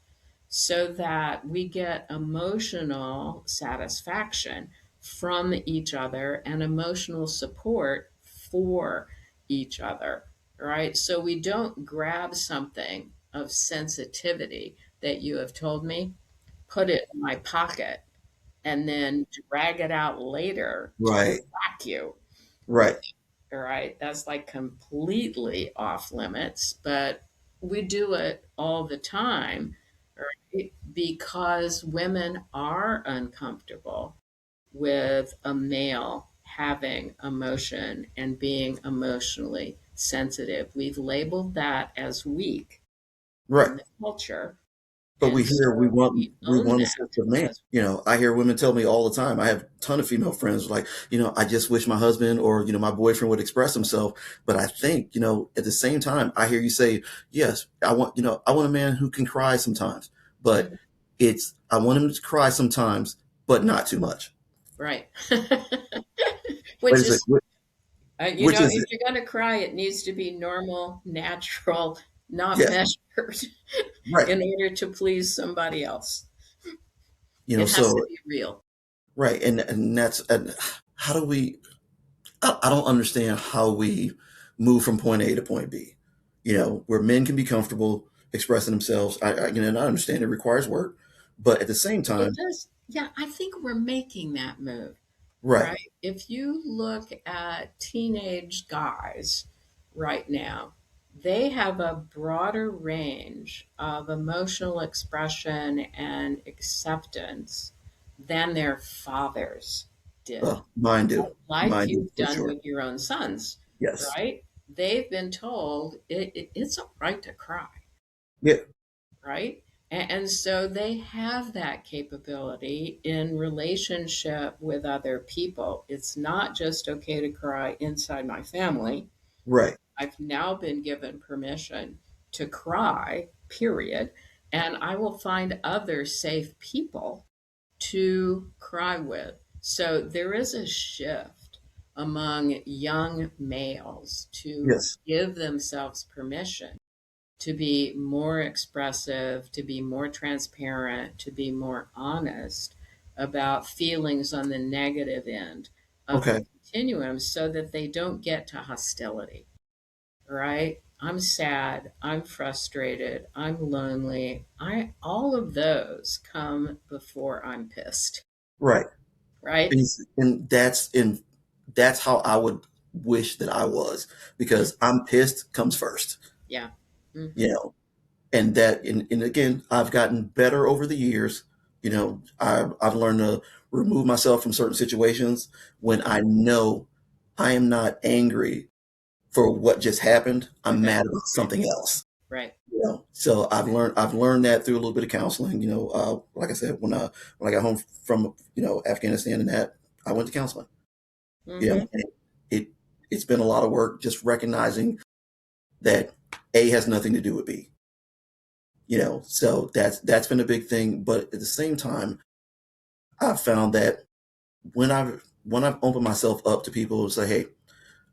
Speaker 2: so that we get emotional satisfaction from each other and emotional support for each other, right? So we don't grab something of sensitivity that you have told me, put it in my pocket, and then drag it out later to
Speaker 1: Right.
Speaker 2: whack you with
Speaker 1: Right.
Speaker 2: it. All right. That's like completely off limits, but we do it all the time, right? Because women are uncomfortable with a male having emotion and being emotionally sensitive. We've labeled that as weak
Speaker 1: Right.
Speaker 2: in the culture.
Speaker 1: But
Speaker 2: And
Speaker 1: we
Speaker 2: so
Speaker 1: want
Speaker 2: we
Speaker 1: we
Speaker 2: own
Speaker 1: want a
Speaker 2: that
Speaker 1: sense of man.
Speaker 2: as
Speaker 1: I hear women tell me all the time. I have a ton of female friends like, I just wish my husband or, my boyfriend would express himself. But I think, at the same time, I hear you say, yes, I want a man who can cry sometimes, but
Speaker 2: Mhm.
Speaker 1: I want him to cry sometimes, but not too much.
Speaker 2: Right.
Speaker 1: Wait
Speaker 2: Which
Speaker 1: a second.
Speaker 2: is,
Speaker 1: Which is
Speaker 2: if
Speaker 1: it?
Speaker 2: you're going to cry, it needs to be normal, natural, not
Speaker 1: Yes.
Speaker 2: measured
Speaker 1: Right.
Speaker 2: in order to please somebody else. It has to
Speaker 1: So,
Speaker 2: be real.
Speaker 1: right. And how do we, I don't understand how we move from point A to point B. Where men can be comfortable expressing themselves. And I understand it requires work, but at the same
Speaker 2: It
Speaker 1: time,
Speaker 2: does. Yeah, I think we're making that move,
Speaker 1: right,
Speaker 2: right? If you look at teenage guys right now, they have a broader range of emotional expression and acceptance than their fathers did.
Speaker 1: well, mine
Speaker 2: Like
Speaker 1: do
Speaker 2: you've
Speaker 1: for
Speaker 2: done
Speaker 1: sure.
Speaker 2: with your own sons,
Speaker 1: Yes,
Speaker 2: right? They've been told it's all right to cry,
Speaker 1: yeah,
Speaker 2: right? And so they have that capability in relationship with other people. It's not just okay to cry inside my family.
Speaker 1: right,
Speaker 2: I've now been given permission to cry, period. And I will find other safe people to cry with. So there is a shift among young males to
Speaker 1: yes,
Speaker 2: give themselves permission to be more expressive, to be more transparent, to be more honest about feelings on the negative end of the
Speaker 1: okay,
Speaker 2: continuum so that they don't get to hostility, right? I'm sad, I'm frustrated, I'm lonely. I all of those come before I'm pissed,
Speaker 1: right.
Speaker 2: right?
Speaker 1: and that's how I would wish that I was,
Speaker 2: Mm,
Speaker 1: because I'm pissed comes first,
Speaker 2: yeah.
Speaker 1: you
Speaker 2: Hmm.
Speaker 1: know, and again, I've gotten better over the years. I've learned to remove myself from certain situations when
Speaker 2: Hmm.
Speaker 1: I know I am not angry for what just happened. I'm
Speaker 2: Okay.
Speaker 1: mad about
Speaker 2: Right.
Speaker 1: something else.
Speaker 2: Right.
Speaker 1: So I've learned that through a little bit of counseling. Like I said, when I got home from Afghanistan and that, I went to counseling.
Speaker 2: Hmm.
Speaker 1: And it it's been a lot of work just recognizing that A has nothing to do with B. So that's been a big thing. But at the same time, I've found that when I've opened myself up to people and say, hey,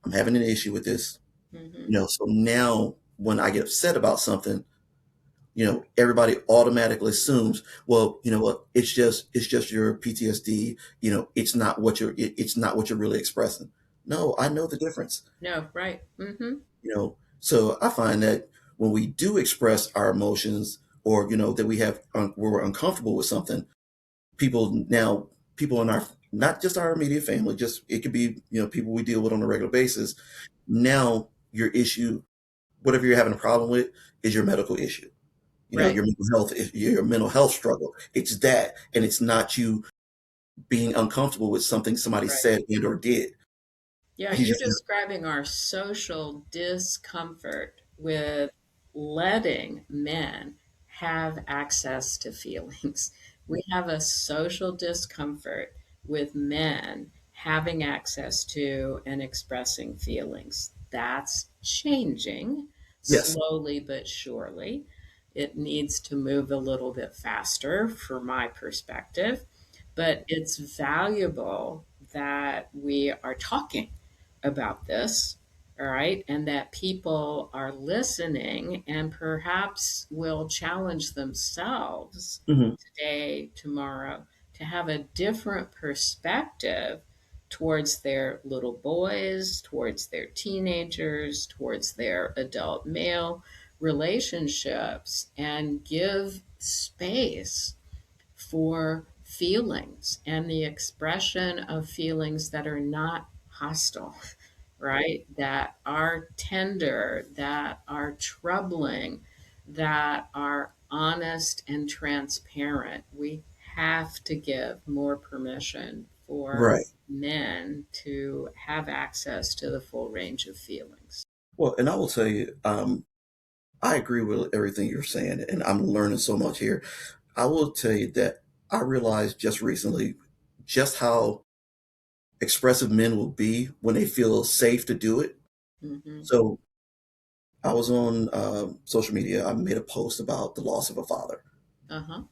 Speaker 1: I'm having an issue with this,
Speaker 2: Hmm.
Speaker 1: so now when I get upset about something, everybody automatically assumes, well, you know what, it's just your PTSD. It's not what you're really expressing. No, I know the difference.
Speaker 2: No, right. Hmm.
Speaker 1: So I find that when we do express our emotions, or that we're uncomfortable with something, people now people in our, not just our immediate family, just it could be people we deal with on a regular basis. Now your issue, whatever you're having a problem with, is your medical issue.
Speaker 2: Right.
Speaker 1: Your mental health struggle. It's that, and it's not you being uncomfortable with something somebody
Speaker 2: Right.
Speaker 1: said and or did.
Speaker 2: Yeah,
Speaker 1: You
Speaker 2: you're
Speaker 1: just,
Speaker 2: describing our social discomfort with letting men have access to feelings. We have a social discomfort with men having access to and expressing feelings. That's changing
Speaker 1: yes.
Speaker 2: slowly but surely. It needs to move a little bit faster, from my perspective, but it's valuable that we are talking about this, all right, and that people are listening and perhaps will challenge themselves
Speaker 1: Hmm.
Speaker 2: today, tomorrow, to have a different perspective towards their little boys, towards their teenagers, towards their adult male relationships, and give space for feelings and the expression of feelings that are not hostile, right? That are tender, that are troubling, that are honest and transparent. We have to give more permission for
Speaker 1: Right.
Speaker 2: men to have access to the full range of feelings.
Speaker 1: Well, and I will tell you, I agree with everything you're saying, and I'm learning so much here. I will tell you that I realized just recently just how expressive men will be when they feel safe to do it.
Speaker 2: Hmm.
Speaker 1: So I was on social media. I made a post about the loss of a father.
Speaker 2: Uh-huh.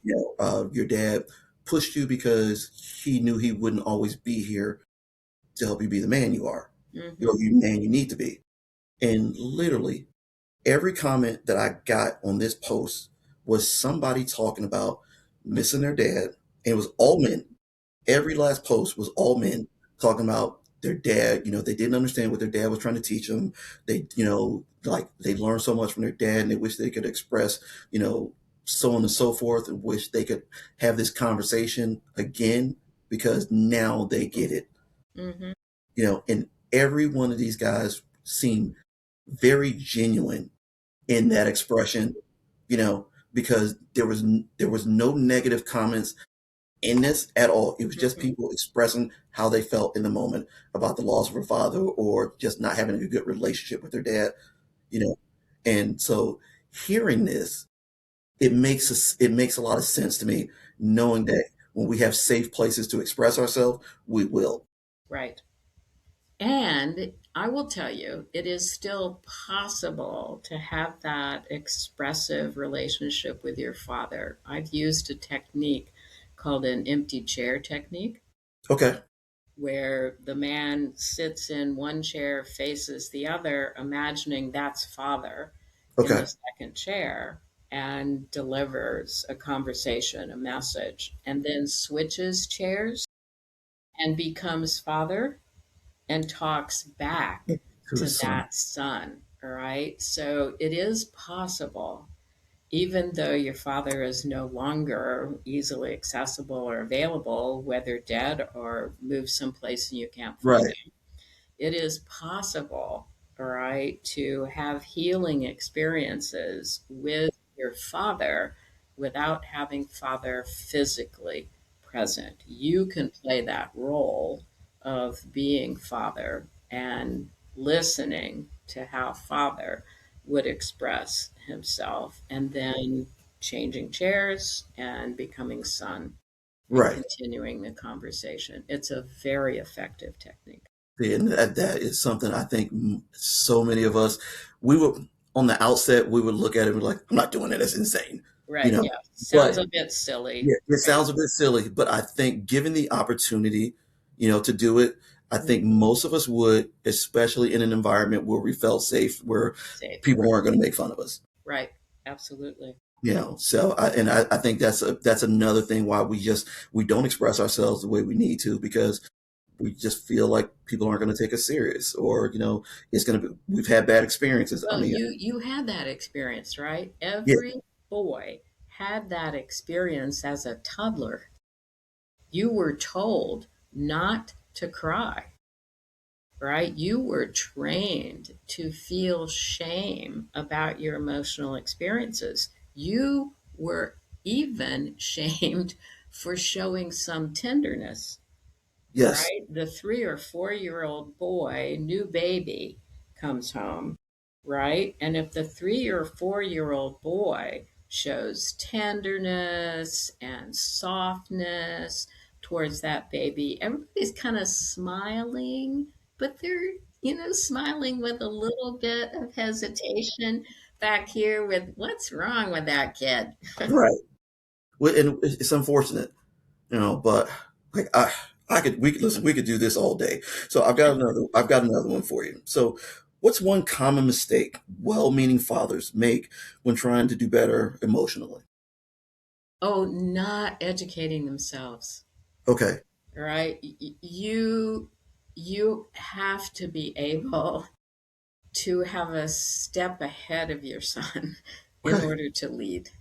Speaker 1: Your dad pushed you because he knew he wouldn't always be here to help you be the man you are,
Speaker 2: Hmm.
Speaker 1: you man you need to be. And literally every comment that I got on this post was somebody talking about missing their dad. And it was all men. Every last post was all men talking about their dad. They didn't understand what their dad was trying to teach them. Like they learned so much from their dad, and they wish they could express, you know, so on and so forth, and wish they could have this conversation again because now they get it.
Speaker 2: Hmm.
Speaker 1: And every one of these guys seemed very genuine in that expression, because there was no negative comments in this at all. It was just
Speaker 2: Hmm.
Speaker 1: people expressing how they felt in the moment about the loss of a father, or just not having a good relationship with their dad, you know. And so hearing this, it makes a lot of sense to me, knowing that when we have safe places to express ourselves, we will.
Speaker 2: Right. And I will tell you, it is still possible to have that expressive relationship with your father. I've used a technique called an empty chair technique,
Speaker 1: Okay.
Speaker 2: where the man sits in one chair, faces the other, imagining that's father in
Speaker 1: Okay.
Speaker 2: the second chair, and delivers a conversation, a message, and then switches chairs and becomes father and talks back
Speaker 1: To the
Speaker 2: to
Speaker 1: son.
Speaker 2: that son. All right. So it is possible even though your father is no longer easily accessible or available, whether dead or moved someplace and you can't find
Speaker 1: Right.
Speaker 2: him, it is possible, all right, to have healing experiences with your father without having father physically present. You can play that role of being father and listening to how father would express himself, and then changing chairs and becoming son and
Speaker 1: Right.
Speaker 2: continuing the conversation. It's a very effective technique.
Speaker 1: And that is something I think so many of us, we would, on the outset, we would look at it and be like, I'm not doing it. That's insane. You
Speaker 2: Right,
Speaker 1: know,
Speaker 2: yeah. Sounds
Speaker 1: but
Speaker 2: a bit silly,
Speaker 1: yeah, it
Speaker 2: right?
Speaker 1: sounds a bit silly, but I think given the opportunity, to do it, I
Speaker 2: Mm,
Speaker 1: think most of us would, especially in an environment where we felt safe, where
Speaker 2: safe,
Speaker 1: people
Speaker 2: right,
Speaker 1: weren't going to make fun of us.
Speaker 2: right. Absolutely.
Speaker 1: So I think that's another thing why we don't express ourselves the way we need to, because we just feel like people aren't going to take us serious, or it's going to be, we've had bad experiences. I
Speaker 2: Well,
Speaker 1: mean,
Speaker 2: you had that experience, right?
Speaker 1: yeah,
Speaker 2: Every boy had that experience as a toddler. You were told not to cry, right? You were trained to feel shame about your emotional experiences. You were even shamed for showing some tenderness.
Speaker 1: yes,
Speaker 2: Right? The 3 or 4 year old boy, new baby, comes home, right? And if the 3 or 4 year old boy shows tenderness and softness towards that baby, everybody's kind of smiling, but they're, smiling with a little bit of hesitation back here with what's wrong with that kid?
Speaker 1: right. Well, and it's unfortunate, but like we could do this all day. So I've got another one for you. So what's one common mistake well-meaning fathers make when trying to do better emotionally?
Speaker 2: Oh, not educating themselves.
Speaker 1: Okay.
Speaker 2: Right? You have to be able to have a step ahead of your son in
Speaker 1: Okay.
Speaker 2: order to lead,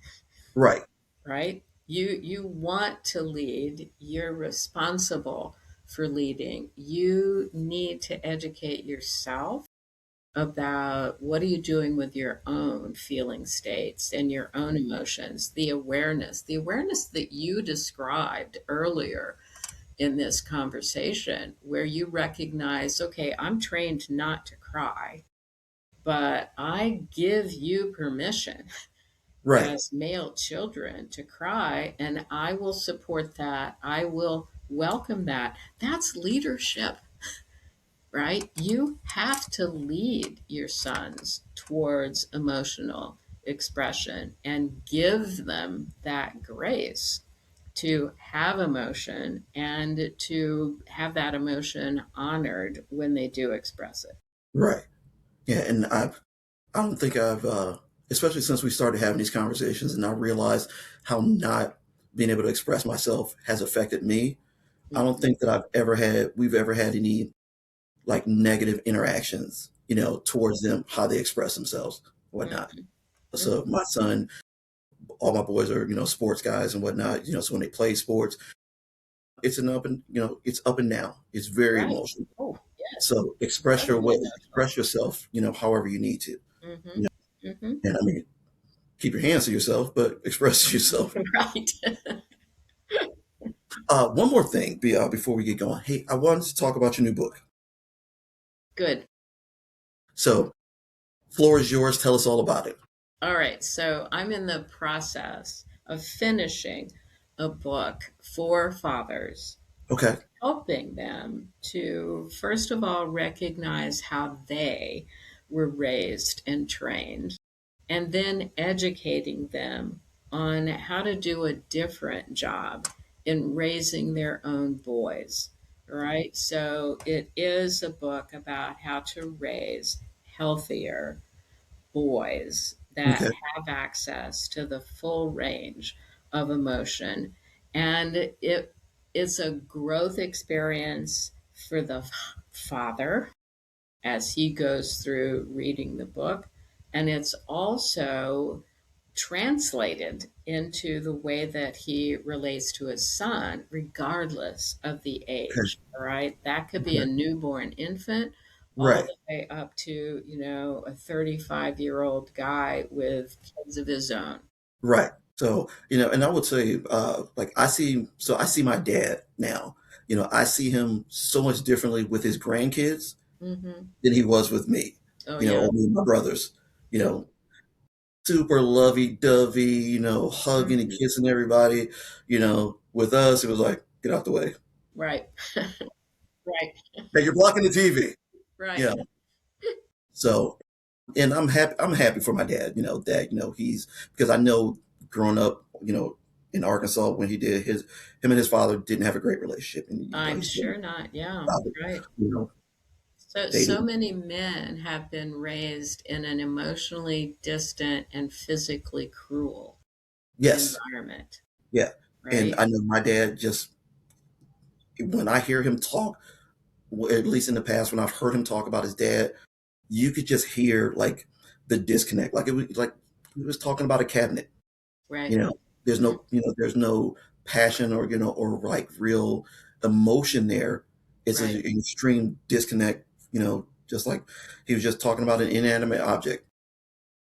Speaker 1: Right.
Speaker 2: right? You want to lead, you're responsible for leading. You need to educate yourself about what are you doing with your own feeling states and your own emotions, the awareness that you described earlier in this conversation, where you recognize, okay, I'm trained not to cry, but I give you permission
Speaker 1: Right.
Speaker 2: as male children to cry, and I will support that. I will welcome that. That's leadership, right? You have to lead your sons towards emotional expression and give them that grace to have emotion and to have that emotion honored when they do express it.
Speaker 1: Right. Yeah, and I don't think I've especially since we started having these conversations and I realized how not being able to express myself has affected me. I don't
Speaker 2: Mhm,
Speaker 1: think that we've ever had any like negative interactions, towards them, how they express themselves, whatnot.
Speaker 2: mhm,
Speaker 1: So
Speaker 2: mhm.
Speaker 1: my son, all my boys are, sports guys and whatnot, so when they play sports, it's up and down. It's very
Speaker 2: Right.
Speaker 1: emotional.
Speaker 2: Oh, yes.
Speaker 1: So
Speaker 2: Incredibly emotional.
Speaker 1: express yourself, however you need to.
Speaker 2: Mhm,
Speaker 1: You
Speaker 2: mhm.
Speaker 1: And I mean, keep your hands to yourself, but express yourself.
Speaker 2: Right.
Speaker 1: One more thing before we get going. Hey, I wanted to talk about your new book.
Speaker 2: Good.
Speaker 1: So, floor is yours. Tell us all about it.
Speaker 2: All right. So I'm in the process of finishing a book for fathers,
Speaker 1: Okay.
Speaker 2: helping them to, first of all, recognize how they were raised and trained, and then educating them on how to do a different job in raising their own boys. Right? So it is a book about how to raise healthier boys that
Speaker 1: Okay.
Speaker 2: have access to the full range of emotion. And it's a growth experience for the father as he goes through reading the book. And it's also translated into the way that he relates to his son, regardless of the
Speaker 1: Okay.
Speaker 2: age. All right. That could be a
Speaker 1: Okay.
Speaker 2: newborn infant all
Speaker 1: Right.
Speaker 2: the way up to, a 35-year-old guy with kids of his own.
Speaker 1: Right. So, and I would say, like I see my dad now. I see him so much differently with his grandkids
Speaker 2: Hmm.
Speaker 1: than he was with me.
Speaker 2: Oh, yeah.
Speaker 1: Or me and my brothers. You
Speaker 2: Yeah.
Speaker 1: know, super lovey-dovey. Hugging and
Speaker 2: Hmm.
Speaker 1: kissing everybody. With us, it was like, get out the way.
Speaker 2: Right. Right.
Speaker 1: Hey, you're blocking the TV.
Speaker 2: Right.
Speaker 1: Yeah. So, and I'm happy. I'm happy for my dad. That he's because I know growing up, in Arkansas when him and his father didn't have a great relationship, and
Speaker 2: I'm
Speaker 1: he's been
Speaker 2: sure not. Yeah.
Speaker 1: about it.
Speaker 2: Right.
Speaker 1: You know, they
Speaker 2: So
Speaker 1: didn't.
Speaker 2: many men have been raised in an emotionally distant and physically cruel
Speaker 1: Yes,
Speaker 2: environment,
Speaker 1: yeah, and
Speaker 2: right?
Speaker 1: I know my dad just when I hear him talk, at least in the past when I've heard him talk about his dad, you could just hear like the disconnect, like it was like he was talking about a cabinet. You
Speaker 2: Right.
Speaker 1: know,
Speaker 2: Mhm.
Speaker 1: there's no passion or or like real emotion there. It's an
Speaker 2: Right.
Speaker 1: extreme disconnect. Just like he was just talking about an inanimate object.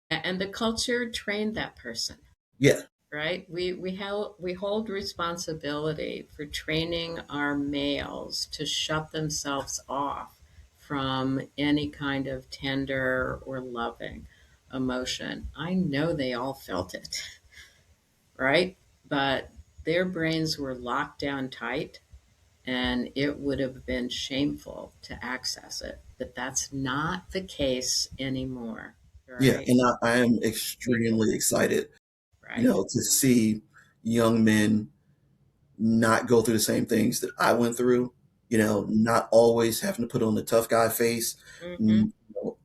Speaker 2: And the culture trained that person,
Speaker 1: Yeah,
Speaker 2: right? We hold responsibility for training our males to shut themselves off from any kind of tender or loving emotion. I know they all felt it, right? But their brains were locked down tight, and it would have been shameful to access it. But that's not the case anymore,
Speaker 1: yeah,
Speaker 2: right?
Speaker 1: and I am
Speaker 2: People,
Speaker 1: extremely excited,
Speaker 2: right?
Speaker 1: to see young men not go through the same things that I went through. Not always having to put on the tough guy face.
Speaker 2: Hmm.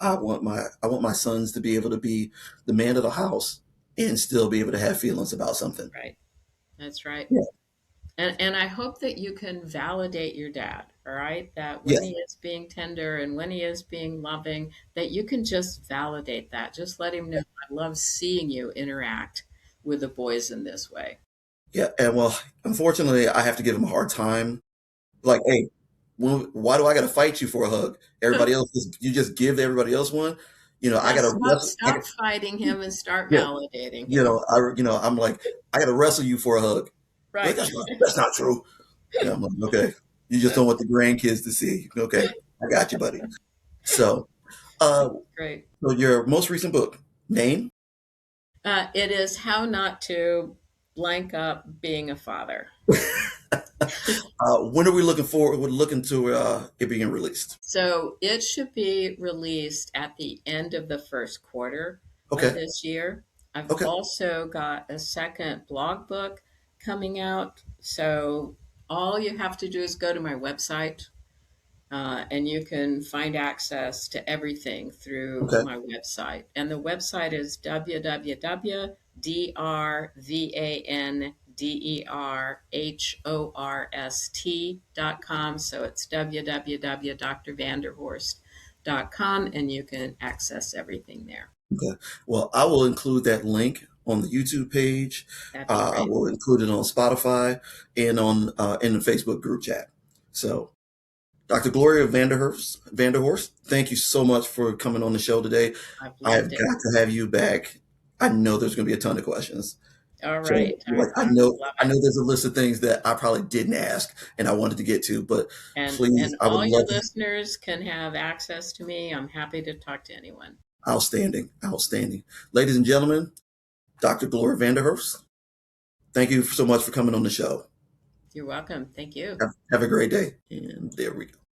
Speaker 1: I want my sons to be able to be the man of the house and still be able to have feelings about something.
Speaker 2: Right. That's right.
Speaker 1: Yeah.
Speaker 2: And I hope that you can validate your dad, all right? That
Speaker 1: Yeah.
Speaker 2: when he is being tender and when he is being loving, that you can just validate that. Just let him know, I love seeing you interact with the boys in this way.
Speaker 1: Yeah. And well, unfortunately, I have to give him a hard time. Like, hey, why do I got to fight you for a hug? Everybody else, you just give everybody else one. I
Speaker 2: Now
Speaker 1: got to wrestle.
Speaker 2: stop fighting him and start
Speaker 1: Yeah.
Speaker 2: validating him.
Speaker 1: I'm like, I got to wrestle you for a hug. Like,
Speaker 2: Right.
Speaker 1: that's not true. Yeah. I'm like, okay. You just don't want the grandkids to see. Okay. I got you, buddy. So, uh,
Speaker 2: Great.
Speaker 1: so your most recent book, name?
Speaker 2: It is how not to blank up being a father.
Speaker 1: When are we looking forward? We're looking to it being released.
Speaker 2: So it should be released at the end of the first quarter of
Speaker 1: Okay.
Speaker 2: this year. I've
Speaker 1: Okay.
Speaker 2: also got a second blog book coming out. So all you have to do is go to my website, and you can find access to everything through
Speaker 1: Okay.
Speaker 2: my website. And the website is www.drvanderhorst.com. So it's www.drvanderhorst.com, and you can access everything there.
Speaker 1: Okay. Well, I will include that link on the YouTube page.
Speaker 2: That'd be
Speaker 1: I
Speaker 2: great.
Speaker 1: will include it on Spotify and on in the Facebook group chat. So, Dr. Gloria Vanderhorst, thank you so much for coming on the show today.
Speaker 2: I've
Speaker 1: I've
Speaker 2: loved it.
Speaker 1: got to have you back. I know there's going to be a ton of questions.
Speaker 2: All
Speaker 1: So,
Speaker 2: right.
Speaker 1: like,
Speaker 2: I would love
Speaker 1: I
Speaker 2: it.
Speaker 1: know there's a list of things that I probably didn't ask and I wanted to get to, but
Speaker 2: And
Speaker 1: please, I would
Speaker 2: all your
Speaker 1: love to.
Speaker 2: listeners can have access to me. I'm happy to talk to anyone.
Speaker 1: Outstanding, outstanding, ladies and gentlemen. Dr. Gloria Vanderhurst, thank you so much for coming on the show.
Speaker 2: You're welcome. Thank you.
Speaker 1: Have a great day. And there we go.